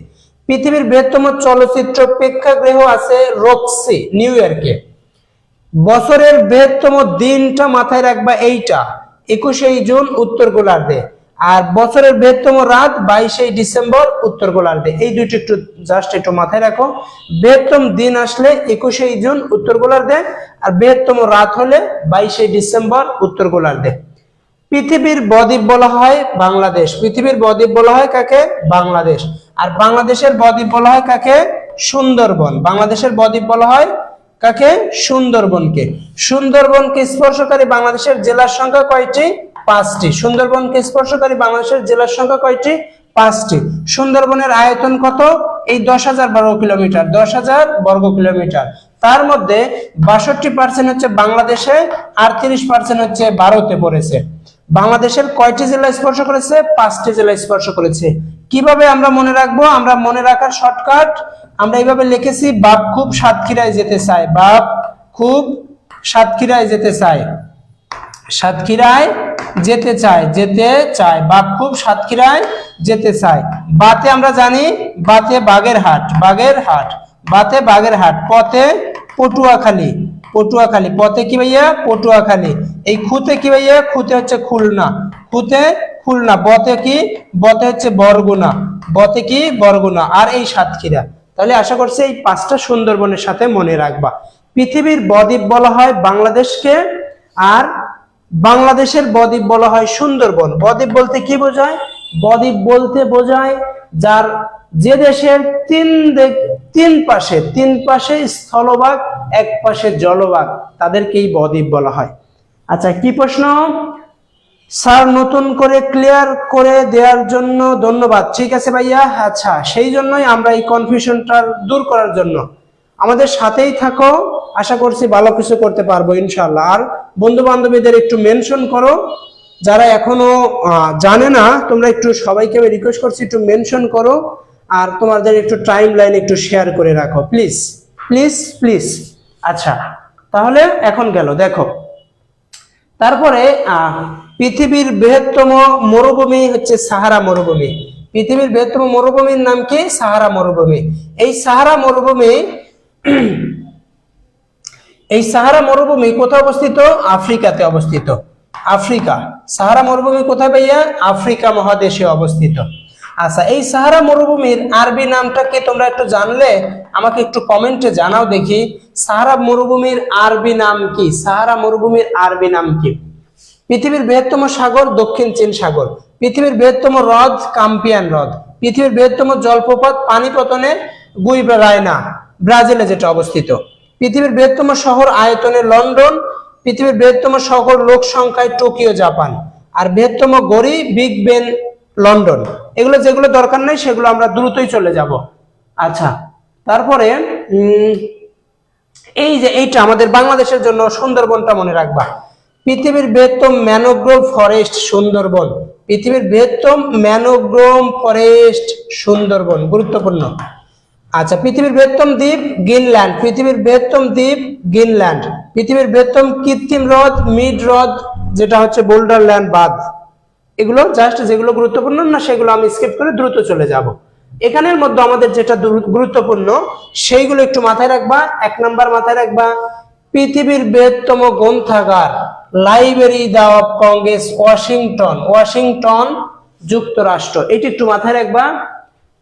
পৃথিবীর বৃহত্তম চলচ্চিত্র প্রেক্ষাগৃহ আছে রক্সি, নিউ ইয়র্কে। বছরের বৃহত্তম দিনটা মাথায় রাখবা, এইটা 21শে জুন উত্তর গোলার্ধে। আর বছরের বৃহত্তম রাত 22শে ডিসেম্বর উত্তর গোলার্ধে। এই দুইটা একটু জাস্ট একটু মাথায় রাখো। বৃহত্তম দিন আসলে 21শে জুন উত্তর গোলার্ধে, আর বৃহত্তম রাত হলে 22শে ডিসেম্বর উত্তর গোলার্ধে। পৃথিবীর বদ্বীপ বলা হয় বাংলাদেশ। পৃথিবীর বদ্বীপ বলা হয় কাকে? বাংলাদেশ। আর বাংলাদেশের বদ্বীপ বলা হয় কাকে? সুন্দরবন। বাংলাদেশের বদ্বীপ বলা হয় কাকে? সুন্দরবনকে। সুন্দরবনকে স্পর্শকারী বাংলাদেশের জেলার সংখ্যা কয়টি? 5টি। সুন্দরবনকে স্পর্শকারী বাংলাদেশের জেলার সংখ্যা কয়টি? 5টি। সুন্দরবনের আয়তন কত? এই 10,000 বর্গ কিলোমিটার, 10,000 বর্গ কিলোমিটার। তার মধ্যে 62% হচ্ছে বাংলাদেশে, আর 30% হচ্ছে ভারতে পড়েছে। বাংলাদেশের কয়টি জেলা স্পর্শ করেছে? 5টি জেলা স্পর্শ করেছে। কিভাবে আমরা মনে রাখবো? আমরা মনে রাখার শর্টকাট আমরা এইভাবে লিখেছি, বাপ খুব সাতক্ষীরায় যেতে চায়, বাপ খুব সাতক্ষীরায় যেতে চায়, সাতক্ষীরায় যেতে চায়, যেতে চায়, বাপ খুব সাতক্ষীরায় যেতে চায়। বাতে আমরা জানি, বাতে বাগেরহাট, বাগেরহাট, বাতে বাগেরহাট। পথে পটুয়াখালী, পটুয়াখালী। পথে কি ভাইয়া? পটুয়াখালী। এই খুতে কি ভাইয়া? খুতে হচ্ছে খুলনা, খুতে খুলনা। বতে কি? বতে হচ্ছে বরগুনা, বতে কি? বরগুনা। আর এই সাতক্ষীরা। তাহলে আশা করছি এই 5টা সুন্দরবনের সাথে মনে রাখবা। পৃথিবীর বদ্বীপ বলা হয় বাংলাদেশকে, আর বাংলাদেশের বদ্বীপ বলা হয় সুন্দরবন। বদ্বীপ বলতে কি বোঝায়? বদ্বীপ বলতে বোঝায় যার যে দেশের তিন পাশে স্থলভাগ, এক পাশে জলভাগ, তাদেরকেই বদ্বীপ বলা হয়। আচ্ছা, কি প্রশ্ন? স্যার নতুন করে ক্লিয়ার করে দেওয়ার জন্য ধন্যবাদ। ঠিক আছে ভাইয়া। আচ্ছা, সেই জন্যই আমরা এই কনফিউশনটা দূর করার জন্য আমাদের সাথেই থাকো, আশা করছি ভালো কিছু করতে পারবো ইনশাআল্লাহ। আর বন্ধু বান্ধবীদের একটু মেনশন করো, যারা এখনো জানে না, তোমরা একটু সবাইকে আমি রিকোয়েস্ট করছি একটু মেনশন করো, আর তোমাদের একটু টাইম লাইন একটু শেয়ার করে রাখো, প্লিজ প্লিজ প্লিজ। আচ্ছা, তাহলে এখন গেল দেখো। তারপরে পৃথিবীর বৃহত্তম মরুভূমি হচ্ছে সাহারা মরুভূমি। পৃথিবীর বৃহত্তম মরুভূমির নাম কি? সাহারা মরুভূমি। এই সাহারা মরুভূমি এই সাহারা মরুভূমি কোথায় অবস্থিত? আফ্রিকাতে অবস্থিত। আফ্রিকা। সাহারা মরুভূমি কোথায় ভাইয়া? আফ্রিকা মহাদেশে অবস্থিত। আচ্ছা, এই সাহারা মরুভূমির আরবি নামটা কি তোমরা একটু জানলে আমাকে একটু কমেন্টে জানাও দেখি। সাহারা মরুভূমির আরবি নাম কি? সাহারা মরুভূমির আরবি নাম কি? পৃথিবীর বৃহত্তম সাগর দক্ষিণ চীন সাগর। পৃথিবীর বৃহত্তম হ্রদ কাম্পিয়ান হ্রদ। পৃথিবীর বৃহত্তম জলপ্রপাত পানিপতনে গুইরায়না, ব্রাজিলে যেটা অবস্থিত। পৃথিবীর বৃহত্তম শহর আয়তনে লন্ডন। পৃথিবীর বৃহত্তম শহর লোক সংখ্যায় টোকিও জাপান। আর বৃহত্তম গড়ি বিগ বেন লন্ডন। এগুলো যেগুলো দরকার নেই সেগুলো আমরা দ্রুতই চলে যাব। আচ্ছা, তারপরে এই যে এইটা আমাদের বাংলাদেশের জন্য সুন্দরবনটা মনে রাখবা। পৃথিবীর বৃহত্তম ম্যানোগ্রোভ ফরেস্ট সুন্দরবন। পৃথিবীর বৃহত্তম ম্যানোগ্রোভ ফরেস্ট সুন্দরবন, গুরুত্বপূর্ণ। আচ্ছা, পৃথিবীর বৃহত্তম দ্বীপ গ্রিনল্যান্ড। পৃথিবীর বৃহত্তম দ্বীপ গ্রিনল্যান্ড। পৃথিবীর বৃহত্তম কৃত্রিম হ্রদ মিড হ্রদ, যেটা হচ্ছে বোল্ডারল্যান্ড বাঁধ। এগুলো জাস্ট যেগুলো গুরুত্বপূর্ণ না সেগুলো আমি স্কিপ করে দ্রুত চলে যাব। এখানের মধ্যে আমাদের যেটা গুরুত্বপূর্ণ সেইগুলো একটু মাথায় রাখবা। 1 নাম্বার মাথায় রাখবা, পৃথিবীর বৃহত্তম গ্রন্থাগার library of Congress Washington, Washington যুক্তরাষ্ট্র। এটি একটু মাথায় রাখবা,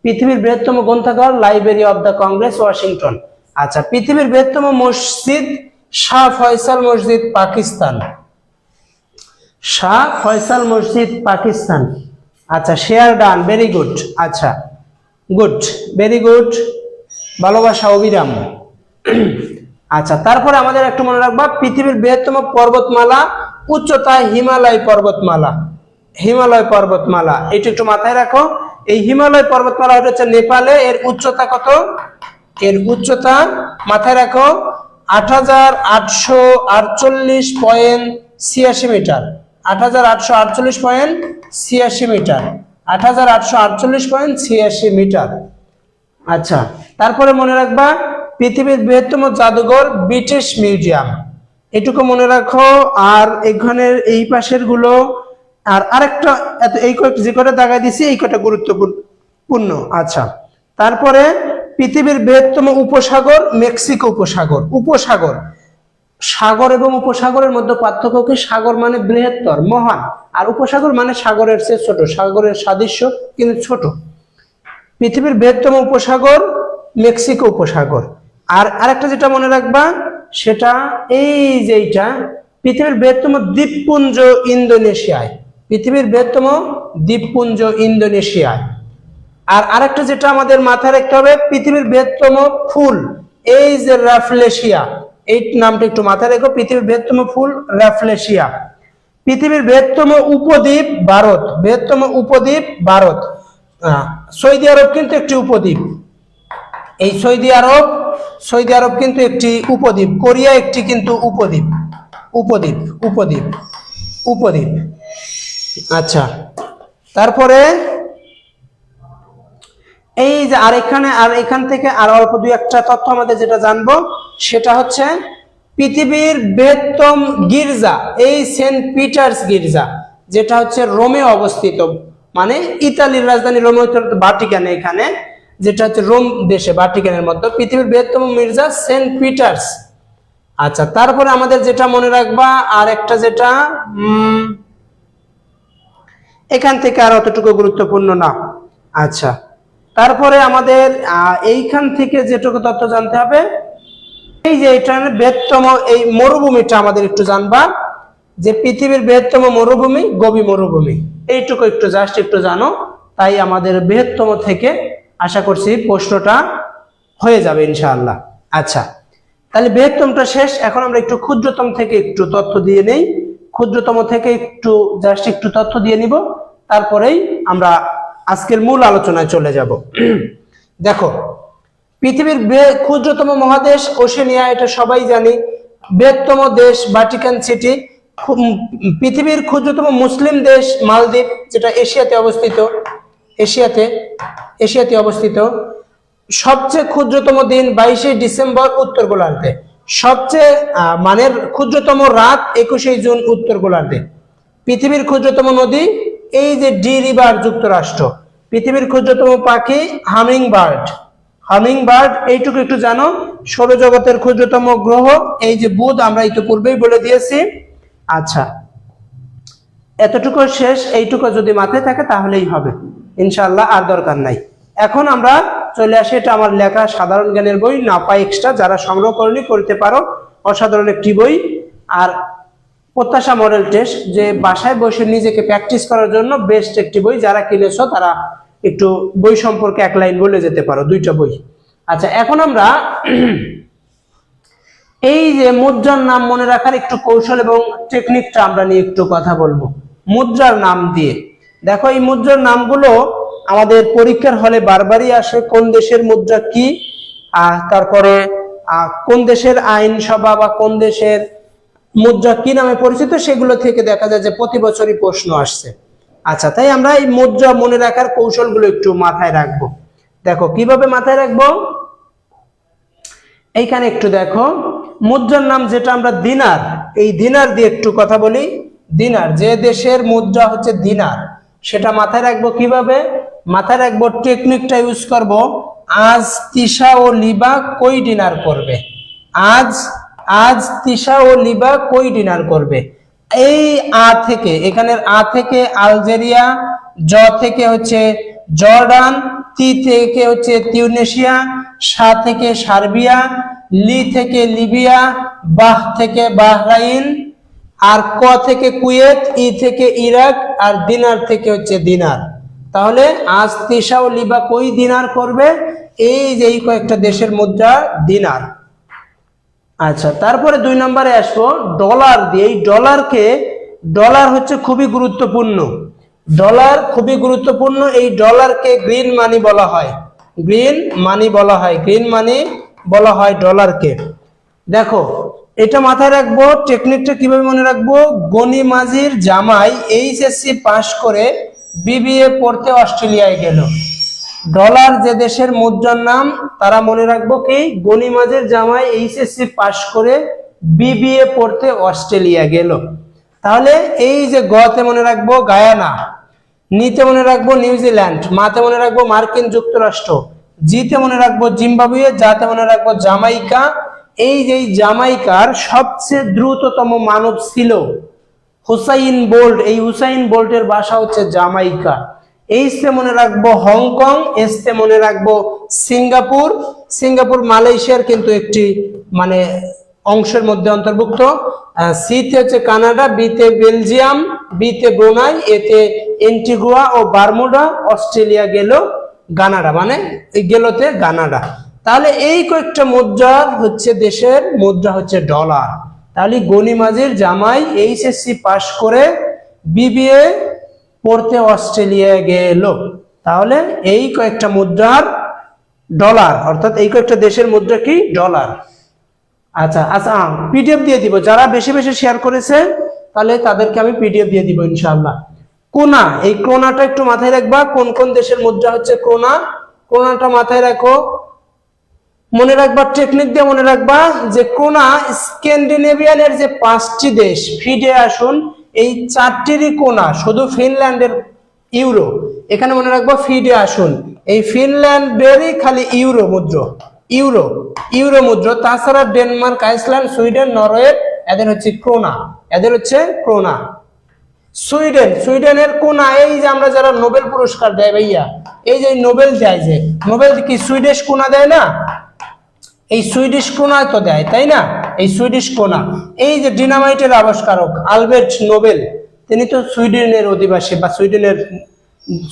পৃথিবীর বৃহত্তম গ্রন্থাগার library of the Congress Washington. আচ্ছা, পৃথিবীর বৃহত্তম মসজিদ শাহ ফয়সাল মসজিদ পাকিস্তান, শাহ ফয়সাল মসজিদ পাকিস্তান। আচ্ছা, শেয়ার ডান, ভেরি গুড। আচ্ছা, গুড, ভেরি গুড, ভালোবাসা অবিরাম। আচ্ছা, তারপরে আমাদের একটু মনে রাখবা, পৃথিবীর বৃহত্তম পর্বতমালা উচ্চতায় হিমালয় পর্বতমালা, হিমালয় পর্বতমালা। এটা একটু মাথায় রাখো। এই হিমালয় পর্বতমালা হচ্ছে নেপালে। এর উচ্চতা কত? এর উচ্চতা মাথায় রাখো 8848.86 মিটার। 8848.86 মিটার। 8848.86 মিটার। আচ্ছা, তারপরে মনে রাখবা পৃথিবীর বৃহত্তম জাদুঘর ব্রিটিশ মিউজিয়াম, এটুকু মনে রাখো। আর এখানের এই পাশের গুলো আর আরেকটা এই কয়েকটা যে কটা দাগাই দিছি এই কটা গুরুত্বপূর্ণ। আচ্ছা, তারপরে পৃথিবীর বৃহত্তম উপসাগর মেক্সিকো উপসাগর। উপসাগর, সাগর এবং উপসাগরের মধ্যে পার্থক্য কি? সাগর মানে বৃহত্তর, মহান, আর উপসাগর মানে সাগরের চেয়ে ছোট, সাগরের সাদৃশ্য কিন্তু ছোট। পৃথিবীর বৃহত্তম উপসাগর মেক্সিকো উপসাগর। আর আরেকটা যেটা মনে রাখবা সেটা এই যে এইটা, পৃথিবীর বৃহত্তম দ্বীপপুঞ্জ ইন্দোনেশিয়ায়। পৃথিবীর বৃহত্তম দ্বীপপুঞ্জ ইন্দোনেশিয়ায়। আর আরেকটা যেটা আমাদের মাথায় রাখতে হবে, পৃথিবীর বৃহত্তম ফুল এই যে রাফলেশিয়া, এই নামটা একটু মাথায় রেখো। পৃথিবীর বৃহত্তম ফুল রাফলেশিয়া। পৃথিবীর বৃহত্তম উপদ্বীপ ভারত। বৃহত্তম উপদ্বীপ ভারত। সৌদি আরব কিন্তু একটি উপদ্বীপ। এই সৌদি আরব কিন্তু একটি উপদ্বীপ। কোরিয়া একটি কিন্তু উপদ্বীপ। উপদ্বীপ উপদ্বীপ উপদ্বীপ। আচ্ছা, তারপরে এই যে আর এখান থেকে আর অল্প দুই একটা তথ্য আমাদের যেটা জানবো সেটা হচ্ছে পৃথিবীর বৃহত্তম গির্জা এই সেন্ট পিটার্স গির্জা, যেটা হচ্ছে রোমে অবস্থিত, মানে ইতালির রাজধানী রোমে, ভাটিকানে, এখানে যেটা হচ্ছে রোম দেশে ভাটিকানের মধ্যে পৃথিবীর বৃহত্তম গির্জা সেন্ট পিটার্স। আচ্ছা, তারপরে আমাদের যেটা মনে রাখবা আর একটা যেটা এখান থেকে আর অতটুকু গুরুত্বপূর্ণ না। আচ্ছা, তারপরে আমাদের এইখান থেকে যেটুকু তথ্য জানতে হবে, এই যে এটা বৃহত্তম এই মরুভূমিটা আমাদের একটু জানবা, যে পৃথিবীর বৃহত্তম মরুভূমি গোবি মরুভূমি, এইটুকু একটু জাস্ট একটু জানো। তাই আমাদের বৃহত্তম থেকে আশা করছি প্রশ্নটা হয়ে যাবে ইনশাআল্লাহ। আচ্ছা, তাহলে বৃহত্তমটা শেষ, এখন আমরা একটু ক্ষুদ্রতম থেকে একটু তথ্য দিয়ে নেই। ক্ষুদ্রতম থেকে একটু জাস্ট একটু তথ্য দিয়ে নিব, তারপরেই আমরা আজকের মূল আলোচনায় চলে যাব। দেখো, পৃথিবীর ক্ষুদ্রতম মহাদেশ ওশেনিয়া, এটা সবাই জানি। বৃহত্তম দেশ ভাটিকান সিটি। পৃথিবীর ক্ষুদ্রতম মুসলিম দেশ মালদ্বীপ, যেটা এশিয়াতে অবস্থিত। সবচেয়ে ক্ষুদ্রতম দিন 22শে ডিসেম্বর উত্তর গোলার্ধে। সবচেয়ে মানের ক্ষুদ্রতম রাত 21শে জুন উত্তর গোলার্ধে। পৃথিবীর ক্ষুদ্রতম নদী এই যে ডি রিভার, যুক্তরাষ্ট্র। পৃথিবীর ক্ষুদ্রতম পাখি হামিংবার্ড, এইটুকু একটু জানো। সৌরজগতের ক্ষুদ্রতম গ্রহ এই যে বুধ, আমরা ইতিপূর্বেই বলে দিয়েছি। আচ্ছা, এতটুকু শেষ। এইটুকু যদি মাথায় থাকে তাহলেই হবে ইনশাআল্লাহ, আর দরকার নাই। এখন আমরা চলে আসি, এটা আমার লেখা সাধারণ জ্ঞানের বই, নাপা এক্সট্রা, যারা সংগ্রহ করতে পারো, অসাধারণ একটি বই। আর প্রত্যাশা মডেল টেস্ট, যে বাসায় বসে নিজেকে প্র্যাকটিস করার জন্য বেস্ট একটি বই। যারা কিনেছো তারা একটু বই সম্পর্কে এক লাইন বলে যেতে পারো, দুইটা বই। আচ্ছা, এখন আমরা এই যে মুদ্রার নাম মনে রাখার একটু কৌশল এবং টেকনিকটা আমরা নিয়ে একটু কথা বলবো মুদ্রার নাম দিয়ে। দেখো, এই মুদ্রার নামগুলো আমাদের পরীক্ষার হলে বারবারই আসে। কোন দেশের মুদ্রা কি, তারপরে কোন দেশের আইনসভা বা কোন দেশের মুদ্রা কি নামে পরিচিত, সেগুলো থেকে দেখা যায় যে প্রতি বছরই প্রশ্ন আসছে। আচ্ছা, তাই আমরা এই মুদ্রা মনে রাখার কৌশলগুলো একটু মাথায় রাখবো। দেখো কিভাবে মাথায় রাখবো, এইখানে একটু দেখো, মুদ্রার নাম যেটা আমরা দিনার, এই দিনার দিয়ে একটু কথা বলি। দিনার, যে দেশের মুদ্রা হচ্ছে দিনার, সেটা মাথায় রাখবো কিভাবে? মাথায় রাখবো, টেকনিকটা ইউজ করব, আজ তিশা ও লিবা কই ডিনার করবে। আজ তিশা ও লিবা কই ডিনার করবে। এই থেকে, এখানের থেকে আলজেরিয়া, জ থেকে হচ্ছে জর্ডান, তি থেকে হচ্ছে তিউনেশিয়া, সা থেকে সার্বিয়া, লি থেকে লিবিয়া, বাহ থেকে বাহরাইন, আর ক থেকে কুয়েত, ই থেকে ইরাক, আর দিনার থেকে হচ্ছে দিনার। তাহলে আজ তিশা ও লিবা কই দিনার করবে, এই যে এই কয়েকটা দেশের মুদ্রা দিনার। আচ্ছা, তারপরে 2 নম্বরে আসবো ডলার দিয়ে। এই ডলার হচ্ছে খুবই গুরুত্বপূর্ণ। ডলার খুবই গুরুত্বপূর্ণ। এই ডলারকে গ্রিন মানি বলা হয়, গ্রিন মানি বলা হয়, গ্রিন মানি বলা হয় ডলারকে। দেখো এটা মাথায় রাখবো, টেকনিকটা কিভাবে মনে রাখবো। গনি মাঝির জামাই এইচএসসি পাশ করে বিবিএ পড়তে অস্ট্রেলিয়ায় গেল। ডলার যে দেশের মুদ্রার নাম তারা মনে রাখবো কি, গনি মাঝির জামাই এইচএসসি পাশ করে বিবিএ পড়তে অস্ট্রেলিয়া গেল। তাহলে এই যে গতে মনে রাখবো গায়ানা, নিতে মনে রাখবো নিউজিল্যান্ড, মাতে মনে রাখবো মার্কিন যুক্তরাষ্ট্র, জিতে মনে রাখবো জিম্বাবুয়ে, যাতে মনে রাখবো জামাইকা। এই যে জামাইকার সবচেয়ে দ্রুততম মানব ছিল হুসাইন বোল্ট। এই হুসাইন বোল্টের বাসা হচ্ছে জামাইকা। এইচতে মনে রাখবো হংকং, এসতে মনে রাখবো সিঙ্গাপুর। সিঙ্গাপুর মালয়েশিয়ার কিন্তু একটি মানে অংশের মধ্যে অন্তর্ভুক্ত। সিতে হচ্ছে কানাডা, বিতে বেলজিয়াম, বিতে ব্রুনাই, এতে এন্টিগুয়া ও বারমুডা, অস্ট্রেলিয়া গেল কানাডা, মানে গেলতে কানাডা। তাহলে এই কয়েকটা মুদ্রা হচ্ছে দেশের মুদ্রা হচ্ছে ডলার। তাহলে গনি মাঝির জামাই এইচএসসি পাশ করে বিবিএ পড়তে অস্ট্রেলিয়া গেল। তাহলে এই কয়েকটা মুদ্রার ডলার, অর্থাৎ এই কয়েকটা দেশের মুদ্রা কি ডলার। আচ্ছা আচ্ছা, পিডিএফ দিয়ে দিব, যারা বেশি বেশি শেয়ার করেছে তাহলে তাদেরকে আমি পিডিএফ দিয়ে দিব ইনশাআল্লাহ। ক্রোনা, এই ক্রোনাটা একটু মাথায় রাখবা, কোন কোন দেশের মুদ্রা হচ্ছে ক্রোনা, ক্রোনাটা মাথায় রাখো। মনে রাখবা টেকনিক দিয়ে মনে রাখবা যে ক্রোনা স্ক্যান্ডিনেভিয়ানের যে 5টি দেশ ফিডে আসুন, এই 4টিরই ক্রোনা, শুধু ফিনল্যান্ডের ইউরো। এখানে মনে রাখবো ফিডে আসুন, এই ফিনল্যান্ডেরই খালি ইউরো মুদ্রা, ইউরো ইউরো মুদ্রা। তাছাড়া ডেনমার্ক, আইসল্যান্ড, সুইডেন, নরওয়ে এদের হচ্ছে ক্রোনা, এদের হচ্ছে ক্রোনা। সুইডেন, সুইডেনের কোনা, এই যে আমরা যারা নোবেল পুরস্কার দেয় ভাইয়া, এই যে নোবেল দেয়, যে নোবেল কি সুইডিশ কোনা দেয় না, এই সুইডিশ কোনা তো দেয়, তাই না? এই সুইডিশ কোনা, এই যে ডিনামাইটের আবিষ্কারক আলবার্ট নোবেল, তিনি তো সুইডেনের অধিবাসী বা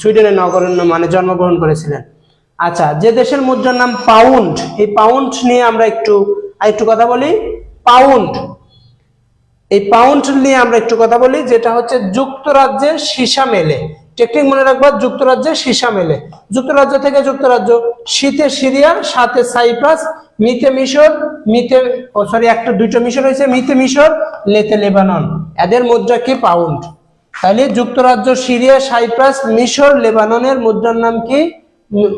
সুইডেনের নগরের মানে জন্মগ্রহণ করেছিলেন। আচ্ছা, যে দেশের মুদ্রার নাম পাউন্ড, এই পাউন্ড নিয়ে আমরা একটু কথা বলি। পাউন্ড, এই পাউন্ড নিয়ে আমরা একটু কথা বলি, যেটা হচ্ছে যুক্তরাজ্যের সীসা মেলে। টেকনিক মনে রাখবা, যুক্তরাজ্যের সীসা মেলে। যুক্তরাজ্য থেকে যুক্তরাজ্য, শীতে সিরিয়া, সাথে সাইপ্রাস, মিতে মিশর, দুইটা মিশর হয়েছে, মিতে মিশর, লেতে লেবানন, এদের মুদ্রা কি পাউন্ড। তাহলে যুক্তরাজ্য, সিরিয়া, সাইপ্রাস, মিশর, লেবাননের মুদ্রার নাম কি?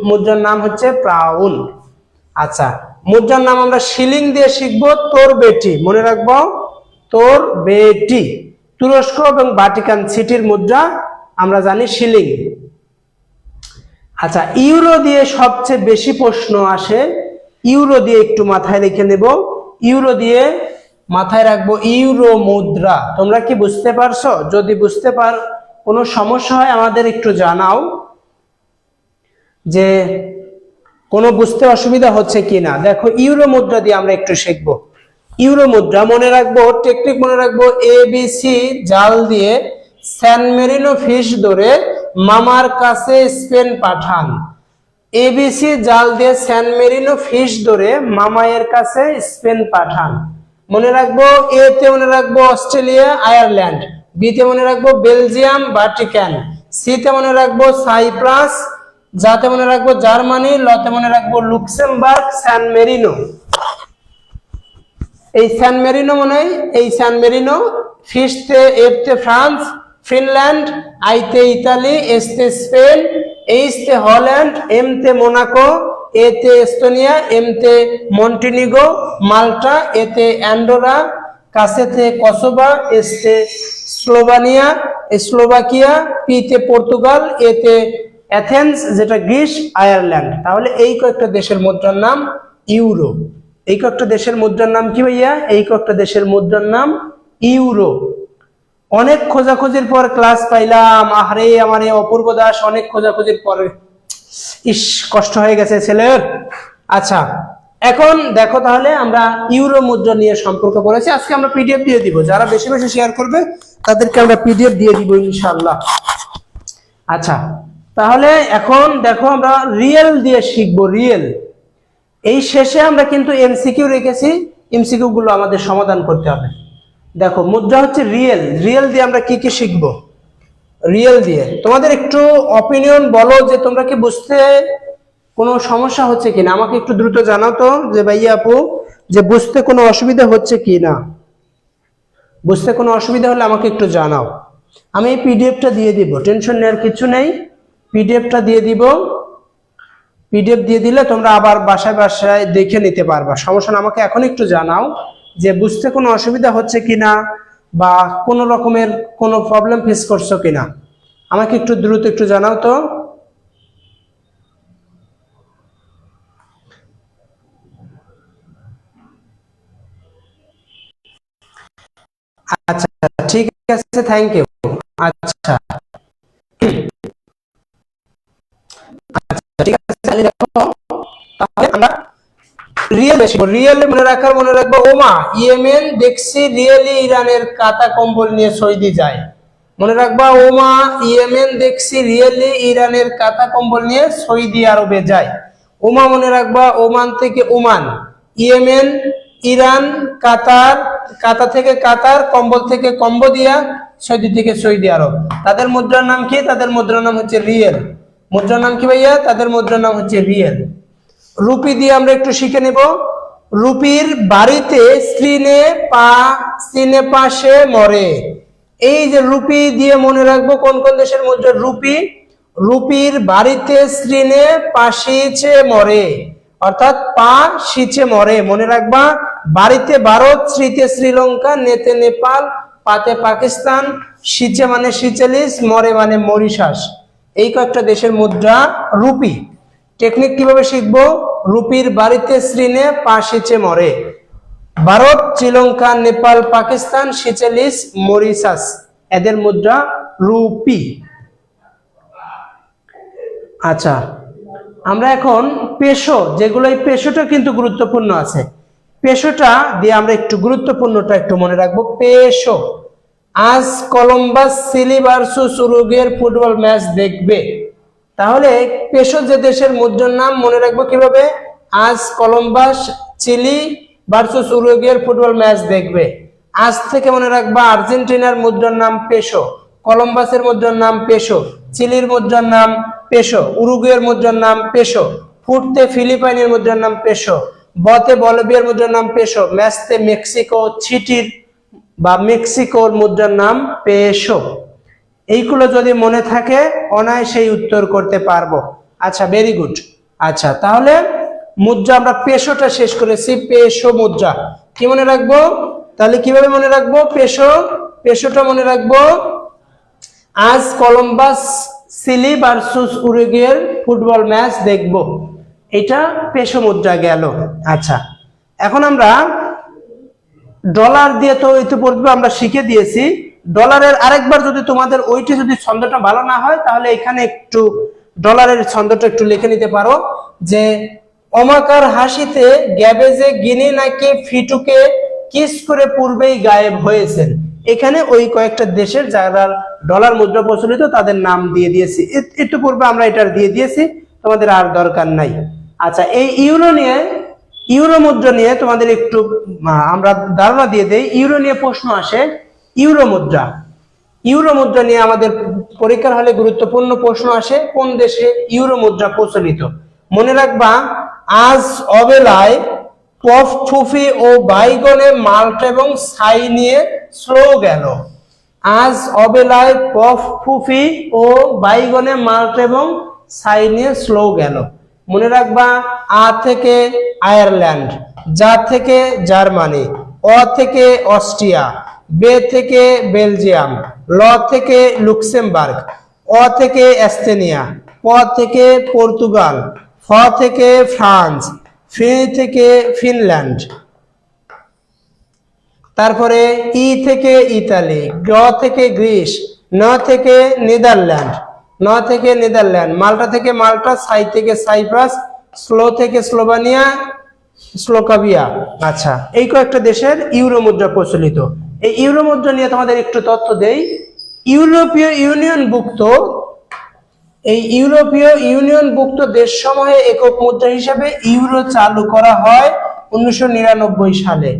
মুদ্রার নাম হচ্ছে পাউন্ড। আচ্ছা, মুদ্রার নাম আমরা শিলিং দিয়ে শিখবো। তোর বেটি, মনে রাখবো তোর বেটি। তুরস্ক এবং ভাটিকান সিটির মুদ্রা আমরা জানি শিলিং। আচ্ছা, ইউরো দিয়ে সবচেয়ে বেশি প্রশ্ন আসে, ইউরো দিয়ে একটু মাথায় রেখে নেব। ইউরো দিয়ে মাথায় রাখবো ইউরো মুদ্রা। তোমরা কি বুঝতে পারছো? যদি বুঝতে কোনো সমস্যা হয় আমাদের একটু জানাও, যে কোনো বুঝতে অসুবিধা হচ্ছে কিনা। দেখো ইউরো মুদ্রা দিয়ে আমরা একটু শিখবো। ইউরো মুদ্রা মনে রাখবো, টেকনিক মনে রাখবো, এবিসি জাল দিয়ে স্যান মেরিনো ফিশ ধরে মামার কাছে স্পেন পাঠান। এবিসি জাল দিয়ে স্যান মেরিনো ফিশ ধরে মামায়ের কাছে স্পেন পাঠান। মনে রাখবো এতে মনে রাখবো অস্ট্রেলিয়া, আয়ারল্যান্ড, বিতে মনে রাখবো বেলজিয়াম, ভাটিকান, সিতে মনে রাখবো সাইপ্রাস, যাতে মনে রাখবো জার্মানি, লতে মনে রাখবো লুক্সেমবার্গ, স্যান মেরিনো। এই স্যান মেরিনো এই স্যান মেরিনো, ফিশতে এফতে ফ্রান্স, ফিনল্যান্ড, আইতে ইতালি, এসতে স্পেন, এইচতে হল্যান্ড, এমতে মোনাকো, এতে এস্তোনিয়া, এমতে মন্টিনিগো, মাল্টা, এতে অ্যান্ডোরা, কাছেতে কসোভো, এসতে স্লোভাকিয়া, পিতে পর্তুগাল, এতে অ্যাথেন্স যেটা গ্রিস, আয়ারল্যান্ড। তাহলে এই কয়েকটা দেশের মুদ্রার নাম ইউরো। এই কয়েকটা দেশের মুদ্রার নাম কি ভাইয়া? এই কয়েকটা দেশের মুদ্রার নাম ইউরো। অনেক খোঁজাখুঁজির পর ক্লাস পাইলাম। আরে আমার এই অপূর্ব দাস অনেক খোঁজাখুঁজির পরে, ইস কষ্ট হয়ে গেছে ছেলের। আচ্ছা, এখন দেখো তাহলে আমরা ইউরো মুদ্রা নিয়ে সম্পর্ক করেছি। আজকে আমরা পিডিএফ দিয়ে দিব, যারা বেশি বেশি শেয়ার করবে তাদেরকে আমরা পিডিএফ দিয়ে দিব ইনশাআল্লাহ। আচ্ছা, তাহলে এখন দেখো আমরা রিয়েল দিয়ে শিখবো। রিয়েল, এই শেষে আমরা কিন্তু এমসিকিউ রেখেছি, এমসিকিউ গুলো আমাদের সমাধান করতে হবে। দেখো মুদ্রা হচ্ছে রিয়েল, রিয়েল দিয়ে আমরা কি কি শিখবো? রিয়েল দিয়ে। তোমাদের একটু অপিনিয়ন বলো যে তোমরা কি বুঝতে কোনো সমস্যা হচ্ছে কিনা, আমাকে একটু দ্রুত জানাও তো যে ভাইয়া আপু যে বুঝতে কোনো অসুবিধা হচ্ছে কিনা। বুঝতে কোনো অসুবিধা হলে আমাকে একটু জানাও। আমি এই পিডিএফটা দিয়ে দিব, টেনশন নেওয়ার কিছু নেই, পিডিএফটা দিয়ে দিব। পিডিএফ দিয়ে দিলে তোমরা আবার বাসায় বাসায় দেখে নিতে পারবা, সমস্যা না। আমাকে এখন একটু জানাও যে বুঝতে কোনো অসুবিধা হচ্ছে কিনা বা কোনো রকমের কোনো প্রবলেম ফেস করছো কিনা, আমাকে একটু দ্রুত একটু জানাও তো। আচ্ছা ঠিক আছে, থ্যাংক ইউ। আচ্ছা ঠিক আছে, তাহলে দেখো তাহলে আমরা রিয়েল মনে রাখবো। ওমা ইয়েমেন দেখছি রিয়েলি ইরানের কাতা কম্বল নিয়ে সৌদি যায়। মনে রাখবা ওমা ইয়েমেন দেখছি রিয়েলি ইরানের কাতা কম্বল নিয়ে সৌদি আরবে যায়। ওমা মনে রাখবা, ওমান থেকে ওমান, ইয়েমেন, ইরান, কাতার, কাতার থেকে কাতার, কম্বল থেকে কম্বোডিয়া, সৌদি থেকে সৌদি আরব। তাদের মুদ্রার নাম কি? তাদের মুদ্রার নাম হচ্ছে রিয়েল। মুদ্রার নাম কি ভাইয়া? তাদের মুদ্রার নাম হচ্ছে রিয়েল। রুপি দিয়ে আমরা একটু শিখে নেব। রুপির বাড়িতে স্ত্রীনে পাশে মরে। এই যে রুপি দিয়ে মনে রাখবো কোন কোন দেশের মুদ্রা। রুপির বাড়িতে স্ত্রীনে পাশিছে মরে, অর্থাৎ পা সিচে মরে। মনে রাখবা বাড়িতে ভারত, শ্রীতে শ্রীলঙ্কা, নেতে নেপাল, পাতে পাকিস্তান, সিচে মানে সিচেলিস, মরে মানে মরিশাস। এই কয়েকটা দেশের মুদ্রা রুপি। টেকনিক কিভাবে শিখবো? রুপির বাড়িতে স্ত্রীনে পা সিচে মরে। ভারত, শ্রীলঙ্কা, নেপাল, পাকিস্তান, সিচেলিস, মরিশাস, এদের মুদ্রা রুপি। আচ্ছা আমরা এখন পেশো, যেগুলো এই পেশোটা কিন্তু গুরুত্বপূর্ণ আছে, পেশোটা দিয়ে আমরা একটু গুরুত্বপূর্ণটা একটু মনে রাখবো। পেশো, আজ কলম্বাস চিলি ভার্সেস উরুগুয়ের ফুটবল ম্যাচ দেখবে। তাহলে পেশো যে দেশের মুদ্রার নাম মনে রাখবো কিভাবে? আজ কলম্বাস চিলি ভার্সেস উরুগুয়ের ফুটবল ম্যাচ দেখবে। আজ থেকে মনে রাখবা আর্জেন্টিনার মুদ্রার নাম পেশো, কলম্বাসের মুদ্রার নাম পেশো, চিলির মুদ্রার নাম পেশো, উরুগুয়ের মুদ্রার নাম পেশো, ফুটতে ফিলিপাইনের মুদ্রার নাম পেশো, বতে বলিভিয়ার মুদ্রার নাম পেশো, ম্যাচতে মেক্সিকো সিটির বা মেক্সিকোর মুদ্রার নাম পেশো। এইগুলো যদি মনে থাকে অনায়াসেই উত্তর করতে পারবো। আচ্ছা ভেরি গুড। আচ্ছা তাহলে মুদ্রা আমরা পেশোটা শেষ করেছি। পেশো মুদ্রা কি মনে রাখবো? তাহলে কিভাবে মনে রাখবো পেশো? পেশোটা মনে রাখবো আজ কলম্বাস চিলি ভার্সেস উরুগুয়ের ফুটবল ম্যাচ দেখবো, এটা পেশো মুদ্রা গেল। আচ্ছা এখন আমরা ডলার দিয়ে তো ইতিপূর্বে আমরা শিখে দিয়েছি। ডলারের আরেকবার যদি তোমাদের ওইটি যদি ছন্দটা ভালো না হয় তাহলে এখানে একটু ডলারের ছন্দটা একটু লিখে নিতে পারো যে অমাকার হাসিতে গ্যাবেজে গিনি নাকি ফিটুকে কিস করে পূর্বেই গায়েব হয়েছেন। এখানে ওই কয়েকটা দেশের যারা ডলার মুদ্রা প্রচলিত তাদের নাম দিয়ে দিয়েছি। ইতিপূর্বে আমরা এটা দিয়ে দিয়েছি, তোমাদের আর দরকার নাই। আচ্ছা এই ইউরো মুদ্রা নিয়ে তোমাদের একটু আমরা ধারণা দিয়ে দেই। ইউরো নিয়ে প্রশ্ন আসে। ইউরো মুদ্রা নিয়ে আমাদের পরীক্ষার হলে গুরুত্বপূর্ণ প্রশ্ন আসে, কোন দেশে ইউরো মুদ্রা প্রচলিত। মনে রাখবা আজ অবেলায় পফ ফুফি ও বাইগনে মাল্ট এবং ছাই নিয়ে স্লো গেল। আজ অবেলায় পফ ফুফি ও বাইগনে মাল্ট এবং ছাই নিয়ে স্লো গেল। মনে রাখবা আ থেকে আয়ারল্যান্ড, যা থেকে জার্মানি, অ থেকে অস্ট্রিয়া, বে থেকে বেলজিয়াম, ল থেকে লুক্সেমবার্গ, অ থেকে এস্তোনিয়া, প থেকে পর্তুগাল, ফ থেকে ফ্রান্স, ফি থেকে ফিনল্যান্ড, তারপরে ই থেকে ইতালি, গ থেকে গ্রিস, ন থেকে নেদারল্যান্ড, মাল্টা থেকে মাল্টা, সাই থেকে সাইপ্রাস, স্লো থেকে স্লোভানিয়া, স্লোভাকিয়া। আচ্ছা এই কয়েকটা দেশের ইউরো মুদ্রা প্রচলিত। এই ইউরো মুদ্রা নিয়ে তোমাদের একটু তথ্য দেই। ইউরোপীয় ইউনিয়নভুক্ত দেশসমূহে একক মুদ্রা হিসাবে ইউরো চালু করা হয় 1999 সালে।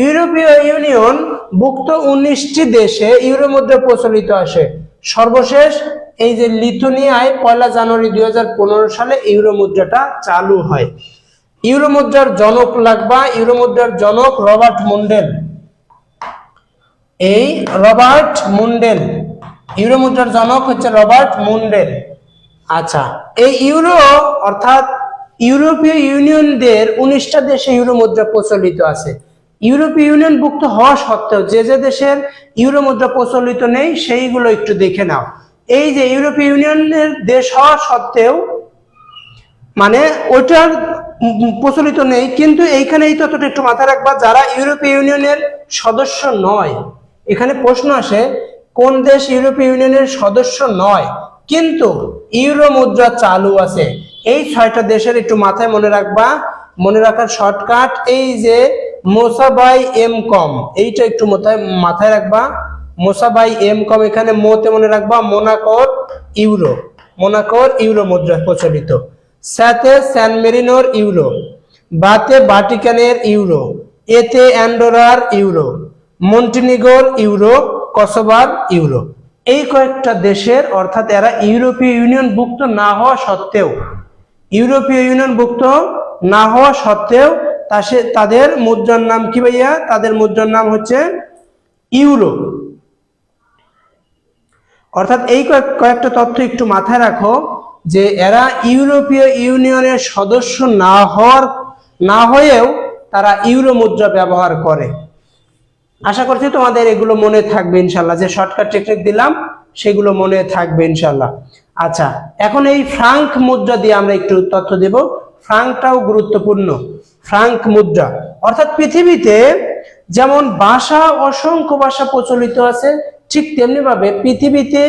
ইউরোপীয় ইউনিয়ন ভুক্ত 19টি দেশে ইউরো মুদ্রা প্রচলিত আছে। সর্বশেষ এই যে লিথুয়ানিয়ায় 1 জানুয়ারি 2015 সালে ইউরো মুদ্রাটা চালু হয়। ইউরো মুদ্রার জনক লাগবা, ইউরো মুদ্রার জনক রবার্ট মুন্ডেল। এই রবার্ট মুন্ডেল, ইউরো মুদ্রার জনক হচ্ছে রবার্ট মুন্ডেল। আচ্ছা, এই ইউরো অর্থাৎ ইউরোপীয় ইউনিয়নদের 19টা দেশে ইউরো মুদ্রা প্রচলিত আছে। ইউরোপীয় ইউনিয়ন ভুক্ত হওয়া সত্ত্বেও যে যে দেশের ইউরো মুদ্রা প্রচলিত নেই সেইগুলো একটু দেখে নাও। এই যে ইউরোপীয় ইউনিয়নের দেশ হওয়া সত্ত্বেও মানে ওইটার প্রচলিত নেই, কিন্তু এইখানে এই তথ্যটা একটু মাথায় রাখবা, যারা ইউরোপীয় ইউনিয়নের সদস্য নয়। এখানে প্রশ্ন আসে কোন দেশ ইউরোপীয় ইউনিয়নের সদস্য নয় কিন্তু ইউরো মুদ্রা চালু আছে। এই 6টা দেশের একটু মাথায় মনে রাখবা, মনে রাখার শর্টকাট এই যে মোসা বাই এম কম, এইটা একটু মাথায় রাখবা। মোসা বাই এম কম, এখানে মোতে মনে রাখবা মোনাকোর ইউরো, মোনাকোর ইউরো মুদ্রা প্রচলিত। সাথে স্যান মেরিনোর ইউরো, বাতে ভাটিকানের ইউরো, এতে অ্যান্ডোরার ইউরো, মন্টিনিগোর ইউরো, কসোভোর ইউরো। এই কয়েকটা দেশের অর্থাৎ এরা ইউরোপীয় ইউনিয়ন ভুক্ত না হওয়া সত্ত্বেও, ইউরোপীয় ইউনিয়ন ভুক্ত না হওয়া সত্ত্বেও তাদের মুদ্রার নাম কি ভাইয়া? তাদের মুদ্রার নাম হচ্ছে ইউরো। অর্থাৎ এই কয়েকটা তথ্য একটু মাথায় রাখো যে এরা ইউরোপীয় ইউনিয়নের সদস্য না হয়েও তারা ইউরো মুদ্রা ব্যবহার করে। আশা করছি তোমাদের এগুলো মনে থাকবে ইনশাল্লাহ, যে শর্টকাট টেকনিক দিলাম সেগুলো মনে থাকবে ইনশাল্লাহ। আচ্ছা, এখন এই ফ্রাঙ্ক মুদ্রা দিয়ে আমরা একটু তথ্য দেব। ফ্রাঙ্কটাও গুরুত্বপূর্ণ। ফ্রাঙ্ক মুদ্রা অর্থাৎ পৃথিবীতে যেমন অসংখ্য ভাষা প্রচলিত আছে, ঠিক তেমনি ভাবে পৃথিবীতে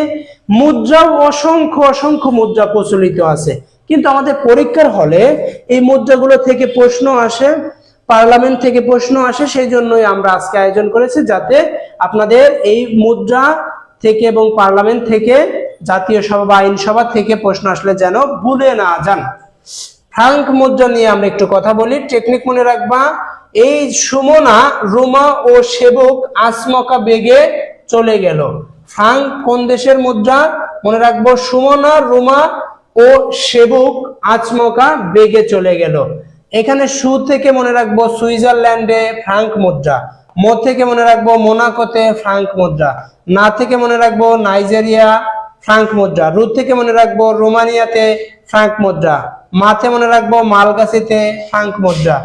মুদ্রাও অসংখ্য মুদ্রা প্রচলিত আছে। কিন্তু আমাদের পরীক্ষার হলে এই মুদ্রাগুলো থেকে প্রশ্ন আসে, পার্লামেন্ট থেকে প্রশ্ন আসে, সেই জন্যই আমরা আজকে আয়োজন করেছি যাতে আপনাদের এই মুদ্রা থেকে এবং পার্লামেন্ট থেকে, জাতীয় সভা বা আইনসভা থেকে প্রশ্ন আসলে যেন ভুলে না যান। ফ্রাঙ্ক মুদ্রা নিয়ে আমরা একটু কথা বলি। টেকনিক মনে রাখবা, এই সুমনা, রুমা ও সেবক আচমকা বেগে চলে গেল। ফ্রাঙ্ক কোন দেশের মুদ্রা? মনে রাখবো সুমনা, রুমা ও সেবক আচমকা বেগে চলে গেল। এখানে সু থেকে মনে রাখবো সুইজারল্যান্ডে ফ্রাঙ্ক মুদ্রা, মো থেকে মনে রাখবো মোনাকোতে ফ্রাঙ্ক মুদ্রা, না থেকে মনে রাখবো নাইজেরিয়া ফ্রাঙ্ক মুদ্রা, রু থেকে মনে রাখবো রোমানিয়াতে ফ্রাঙ্ক মুদ্রা, মাতে মনে রাখবো মালগাসিতে ফ্রাঙ্ক মুদ্রা,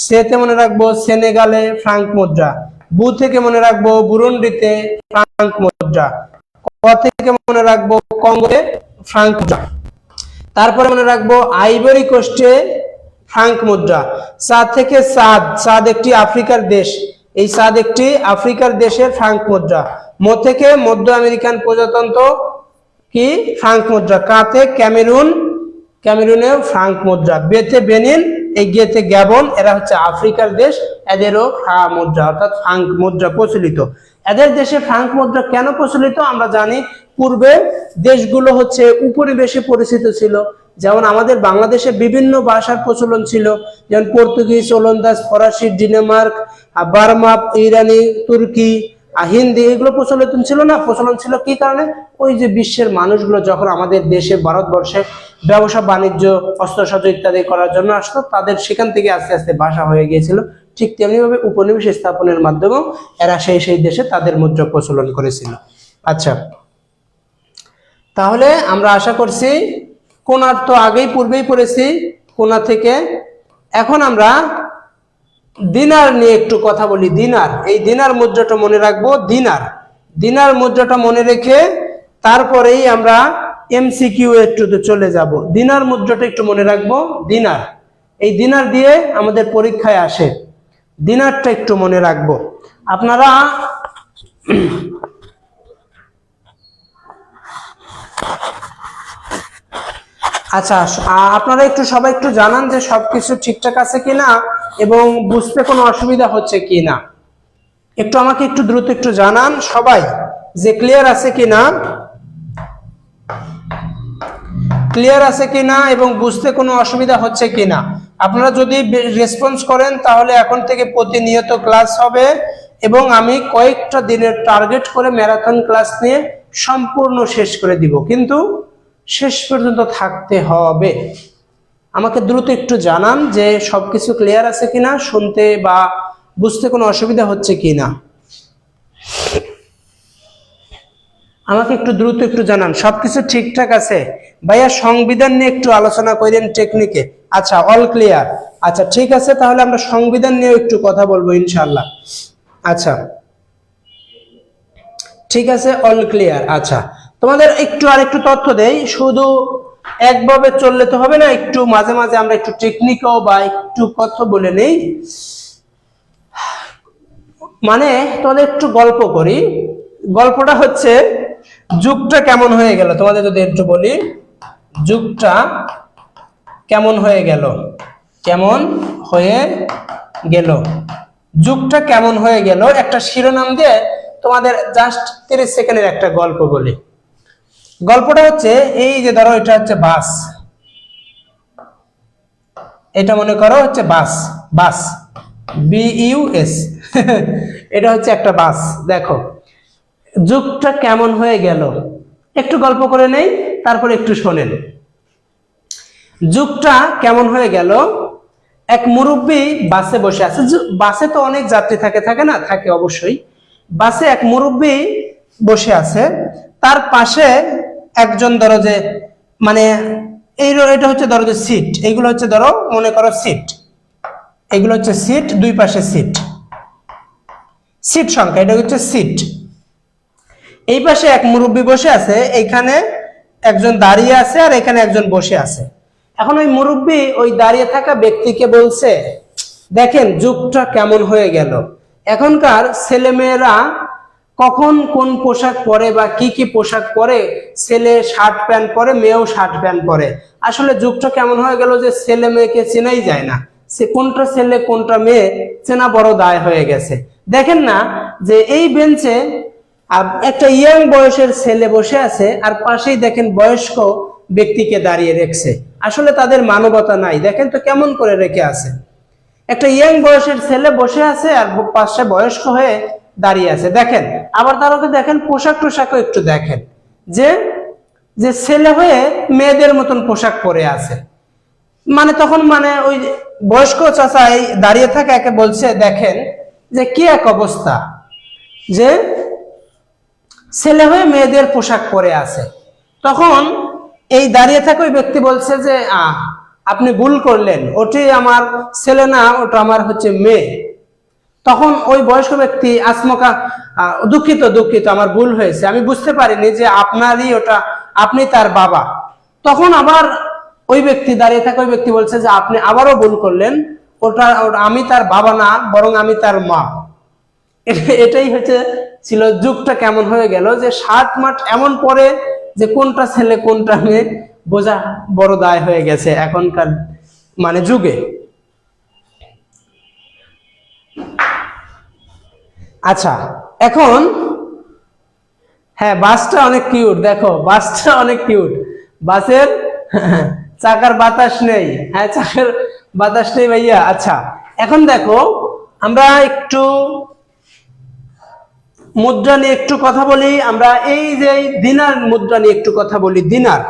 সেতে মনে রাখবো সেনেগালে ফ্রাঙ্ক মুদ্রা, বু থেকে মনে রাখবো বুরুন্ডিতে ফ্রাঙ্ক মুদ্রা, ক থেকে মনে রাখবো কঙ্গোতে ফ্রাঙ্ক মুদ্রা, তারপরে মনে রাখবো আইভরি কোস্টে ফ্রাঙ্ক মুদ্রা, চা থেকে চাঁদ একটি আফ্রিকার দেশ, এই চাঁদ একটি আফ্রিকার দেশের ফ্রাঙ্ক মুদ্রা, মো থেকে মধ্য আমেরিকান প্রজাতন্ত্র কি ফ্রাঙ্ক মুদ্রা, কাতে ক্যামেরুনেও ফ্রাঙ্ক মুদ্রা, বেতে বেনিন, এই গেতে গ্যাবন, এরা হচ্ছে আফ্রিকার দেশ, এদেরও মুদ্রা অর্থাৎ ফ্রাঙ্ক মুদ্রা প্রচলিত। এদের দেশে ফ্রাঙ্ক মুদ্রা কেন প্রচলিত আমরা জানি। পূর্বে দেশগুলো হচ্ছে উপনিবেশে পরিচিত ছিল, যেমন আমাদের বাংলাদেশে বিভিন্ন ভাষার প্রচলন ছিল, যেমন পর্তুগিজ, ওলন্দাজ, ফরাসি, ডেনমার্ক, বার্মা, ইরানি, তুর্কি, হিন্দি, এগুলো প্রচলিত ছিল না। প্রচলন ছিল কি কারণে? ওই যে বিশ্বের মানুষগুলো যখন আমাদের দেশে ভারতবর্ষে ব্যবসা বাণিজ্য, অস্ত্রশস্ত্র ইত্যাদি করার জন্য আসতো, তাদের সেখান থেকে আস্তে আস্তে ভাষা হয়ে গিয়েছিল। ঠিক তেমনি ভাবে উপনিবেশ স্থাপনের মাধ্যমেও এরা সেই দেশে তাদের মুদ্রা প্রচলন করেছিল। আচ্ছা, তাহলে আমরা আশা করছি কোনার তো আগেই পূর্বেই পড়েছি, কোনা থেকে। এখন আমরা দিনার নিয়ে একটু কথা বলি। দিনার, এই দিনার মুদ্রাটা মনে রাখবো। দিনার মুদ্রাটা মনে রেখে তারপরেই আমরা এমসিকিউ একটু চলে যাব। দিনার মুদ্রাটা একটু মনে রাখবো। দিনার, এই দিনার দিয়ে আমাদের পরীক্ষায় আসে, দিনারটা একটু মনে রাখবো। আপনারা আচ্ছা, আপনারা একটু সবাই একটু জানান যে সবকিছু ঠিকঠাক আছে কিনা এবং বুঝতে কোনো অসুবিধা হচ্ছে কিনা। একটু আমাকে একটু দ্রুত একটু জানান সবাই যে ক্লিয়ার আছে কিনা, এবং বুঝতে কোনো অসুবিধা হচ্ছে কিনা। আপনারা যদি রেসপন্স করেন তাহলে এখন থেকে প্রতিনিয়ত ক্লাস হবে এবং আমি কয়েকটা দিনের টার্গেট করে ম্যারাথন ক্লাস নিয়ে সম্পূর্ণ শেষ করে দিব, কিন্তু শেষ পর্যন্ত থাকতে হবে। আমাকে দ্রুত একটু জানান যে সবকিছু ক্লিয়ার আছে কিনা, শুনতে বা বুঝতে কোনো অসুবিধা হচ্ছে কিনা। আমাকে একটু দ্রুত একটু জানান সবকিছু ঠিকঠাক আছে। ভাইয়া সংবিধান নিয়ে একটু আলোচনা করেন টেকনিকে। আচ্ছা, অল ক্লিয়ার। আচ্ছা ঠিক আছে, তাহলে আমরা সংবিধান নিয়ে একটু কথা বলবো ইনশাআল্লাহ। আচ্ছা ঠিক আছে, অল ক্লিয়ার। আচ্ছা, তোমাদের একটু আরেকটু তথ্য দেই, শুধু একভাবে চললে তো হবে না, একটু মাঝে মাঝে আমরা একটু টেকনিকও বা একটু কথা বলে নেই। মানে তোমাদের একটু গল্প করি। গল্পটা হচ্ছে যুগটা কেমন হয়ে গেল, তোমাদের যদি একটু বলি যুগটা কেমন হয়ে গেল, কেমন হয়ে গেল, যুগটা কেমন হয়ে গেল, একটা শিরোনাম দিয়ে তোমাদের জাস্ট 30 সেকেন্ডের একটা গল্প বলি। গল্পটা হচ্ছে এই যে ধরো এটা হচ্ছে বাস, এটা মনে করো হচ্ছে বাস, বাস BUS এটা হচ্ছে একটা বাস। দেখো যুগটা কেমন হয়ে গেল, একটু গল্প করে নেই, তারপর একটু শোনেন। যুগটা কেমন হয়ে গেল, এক মুরব্বী বাসে বসে আছে। বাসে তো অনেক যাত্রী থাকে না, থাকে অবশ্যই। বাসে এক মুরব্বী বসে আছে, তার পাশে একজন ধরো যে মানে এটা হচ্ছে ধরো যে সিট, এইগুলো হচ্ছে ধরো মনে করো সিট, এগুলো হচ্ছে সিট, দুই পাশে সিট, সিট সংখ্যা, এটা হচ্ছে সিট। এই পাশে এক মুরব্বী বসে আছে, এইখানে একজন দাঁড়িয়ে আছে আর এখানে একজন বসে আছে। এখন ওই মুরব্বী ওই দাঁড়িয়ে থাকা ব্যক্তিকে বলছে, দেখেন যুগটা কেমন হয়ে গেল, এখনকার ছেলেমেয়েরা কখন কোন পোশাক পরে বা কি কি পোশাক পরে, ছেলে শার্ট প্যান্ট পরে, মেয়েও শার্ট প্যান্ট পরে। আসলে যুগটা কেমন হয়ে গেল যে ছেলে মেয়েকে চেনাই যায় না, সে কোনটা ছেলে কোনটা মেয়ে চেনা বড় দায় হয়ে গেছে। দেখেন না যে এই বেঞ্চে একটা ইয়াং বয়সের ছেলে বসে আছে আর পাশেই দেখেন বয়স্ক ব্যক্তিকে দাঁড়িয়ে রেখেছে। আসলে তাদের মানবতা নাই, দেখেন তো কেমন করে রেখে আছে। একটা ইয়াং বয়সের ছেলে বসে আছে আর পাশে বয়স্ক হয়ে দাঁড়িয়ে আছে। দেখেন আবার তারকে দেখেন পোশাক টোশাকও একটু দেখেন, যে যে ছেলে হয়ে মেয়েদের মতন পোশাক পরে আছে। মানে তখন মানে ওই বয়স্ক চাচা এই দাঁড়িয়ে থাকে একে বলছে, দেখেন যে কি এক অবস্থা, যে ছেলে হয়ে মেয়েদের পোশাক পরে আছে। তখন এই দাঁড়িয়ে থাকা ওই ব্যক্তি বলছে যে আপনি ভুল করলেন, ওটি আমার ছেলে না, ওটা আমার হচ্ছে মেয়ে। তখন ওই বয়স্ক ব্যক্তি আচমকা দুঃখিত দুঃখিত, আমার ভুল হয়েছে, আমি বুঝতে পারিনি যে আপনারই ওটা, আপনি তার বাবা। তখন আবার ওই ব্যক্তি দাঁড়িয়ে থাকা ওই ব্যক্তি বলছে যে আপনি আবারও ভুল করলেন, ওটা আমি তার বাবা না, বরং আমি তার মা। এটাই হচ্ছে ছিল যুগটা কেমন হয়ে গেল, যে শার্ট মাঠ এমন পরে যে কোনটা ছেলে কোনটা মেয়ে বোঝা বড় দায় হয়ে গেছে এখনকার মানে যুগে। আচ্ছা এখন হ্যাঁ, বাসটা অনেক কিউট, দেখো বাসটা অনেক কিউট, বাসের চাকার বাতাস নেই, হ্যাঁ চাকার বাতাস নেই ভাইয়া। আচ্ছা এখন দেখো আমরা একটু মুদ্রা নিয়ে একটু কথা বলি। আমরা এই যে দিনার মুদ্রা নিয়ে একটু কথা বলি, দিনার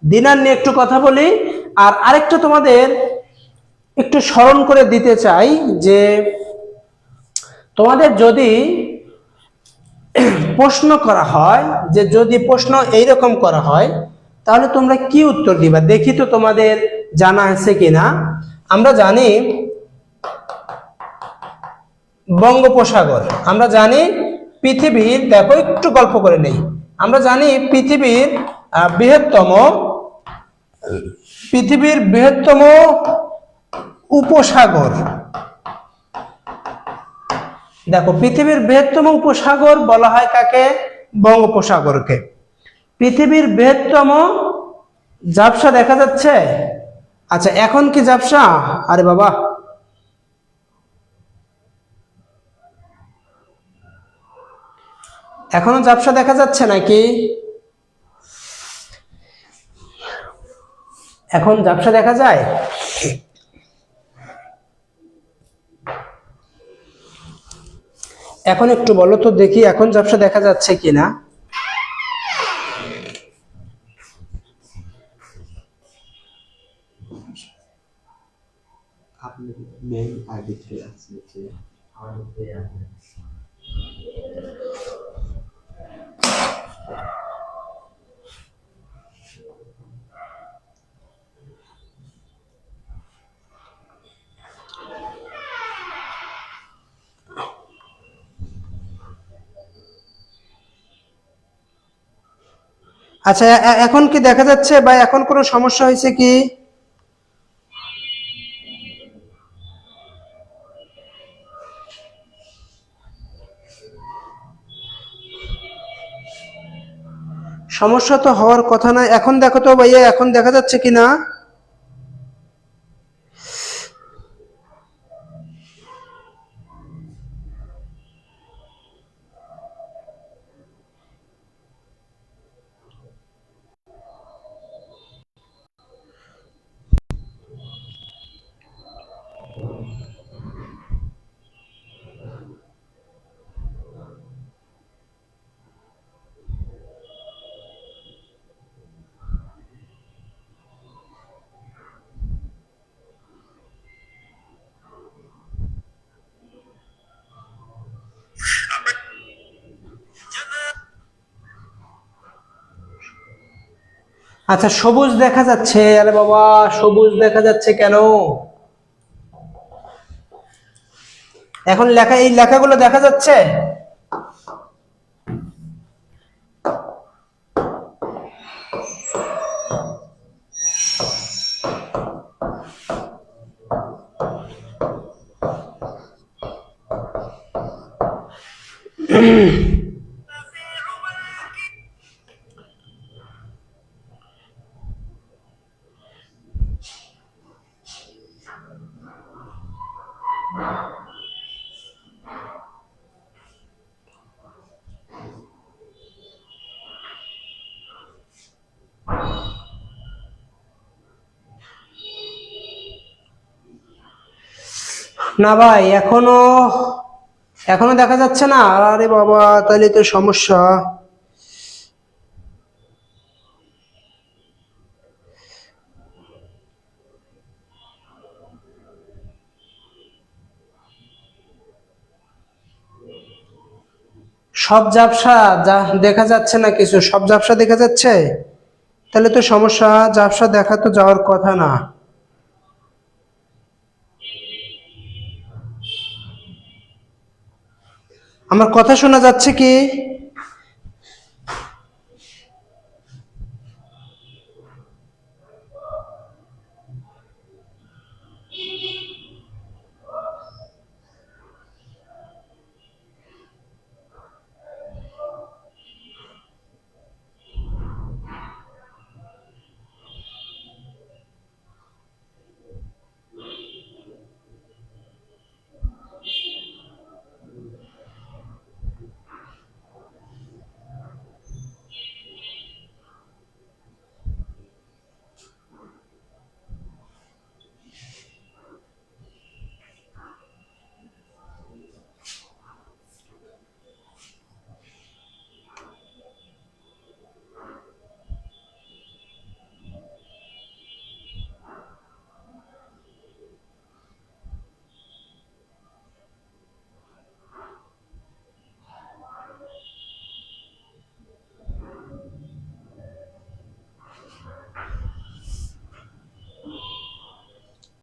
দিনার নিয়ে একটু কথা বলি। আর আরেকটা তোমাদের একটু স্মরণ করে দিতে চাই যে তোমাদের যদি প্রশ্ন করা হয়, যে যদি প্রশ্ন এইরকম করা হয় তাহলে তোমরা কি উত্তর দিবা, দেখি তো তোমাদের জানা আছে কিনা। আমরা জানি বঙ্গোপসাগর, আমরা জানি পৃথিবীর, দেখো একটু গল্প করে নেই, আমরা জানি পৃথিবীর বৃহত্তম উপসাগর। দেখো পৃথিবীর বৃহত্তম উপসাগর বলা হয় কাকে, বঙ্গোপসাগরকে। পৃথিবীর বৃহত্তম ঝাপসা দেখা যাচ্ছে। আচ্ছা এখন কি ঝাপসা, আরে বাবা এখনো ঝাপসা দেখা যাচ্ছে নাকি, এখন ঝাপসা দেখা যায়? এখন একটু বলো তো দেখি এখন ঝাপসা দেখা যাচ্ছে কিনা। আপনার মেইল আইডিতে আছে যে আচ্ছা, এখন কি দেখা যাচ্ছে বা এখন কোনো সমস্যা হয়েছে কি? সমস্যা তো হওয়ার কথা না। এখন দেখো তো ভাইয়া, এখন দেখা যাচ্ছে কি না? আচ্ছা, সবুজ দেখা যাচ্ছে। আরে বাবা, সবুজ দেখা যাচ্ছে কেন? এখন লেখা, এই লেখাগুলো দেখা যাচ্ছে? না ভাই, এখনো এখনো দেখা যাচ্ছে না। আরে বাবা, তাহলে তো সমস্যা। সব ঝাপসা যা দেখা যাচ্ছে না, কিছু সব ঝাপসা দেখা যাচ্ছে, তাহলে তো সমস্যা। ঝাপসা দেখা তো যাওয়ার কথা না। আমার কথা শোনা যাচ্ছে কি?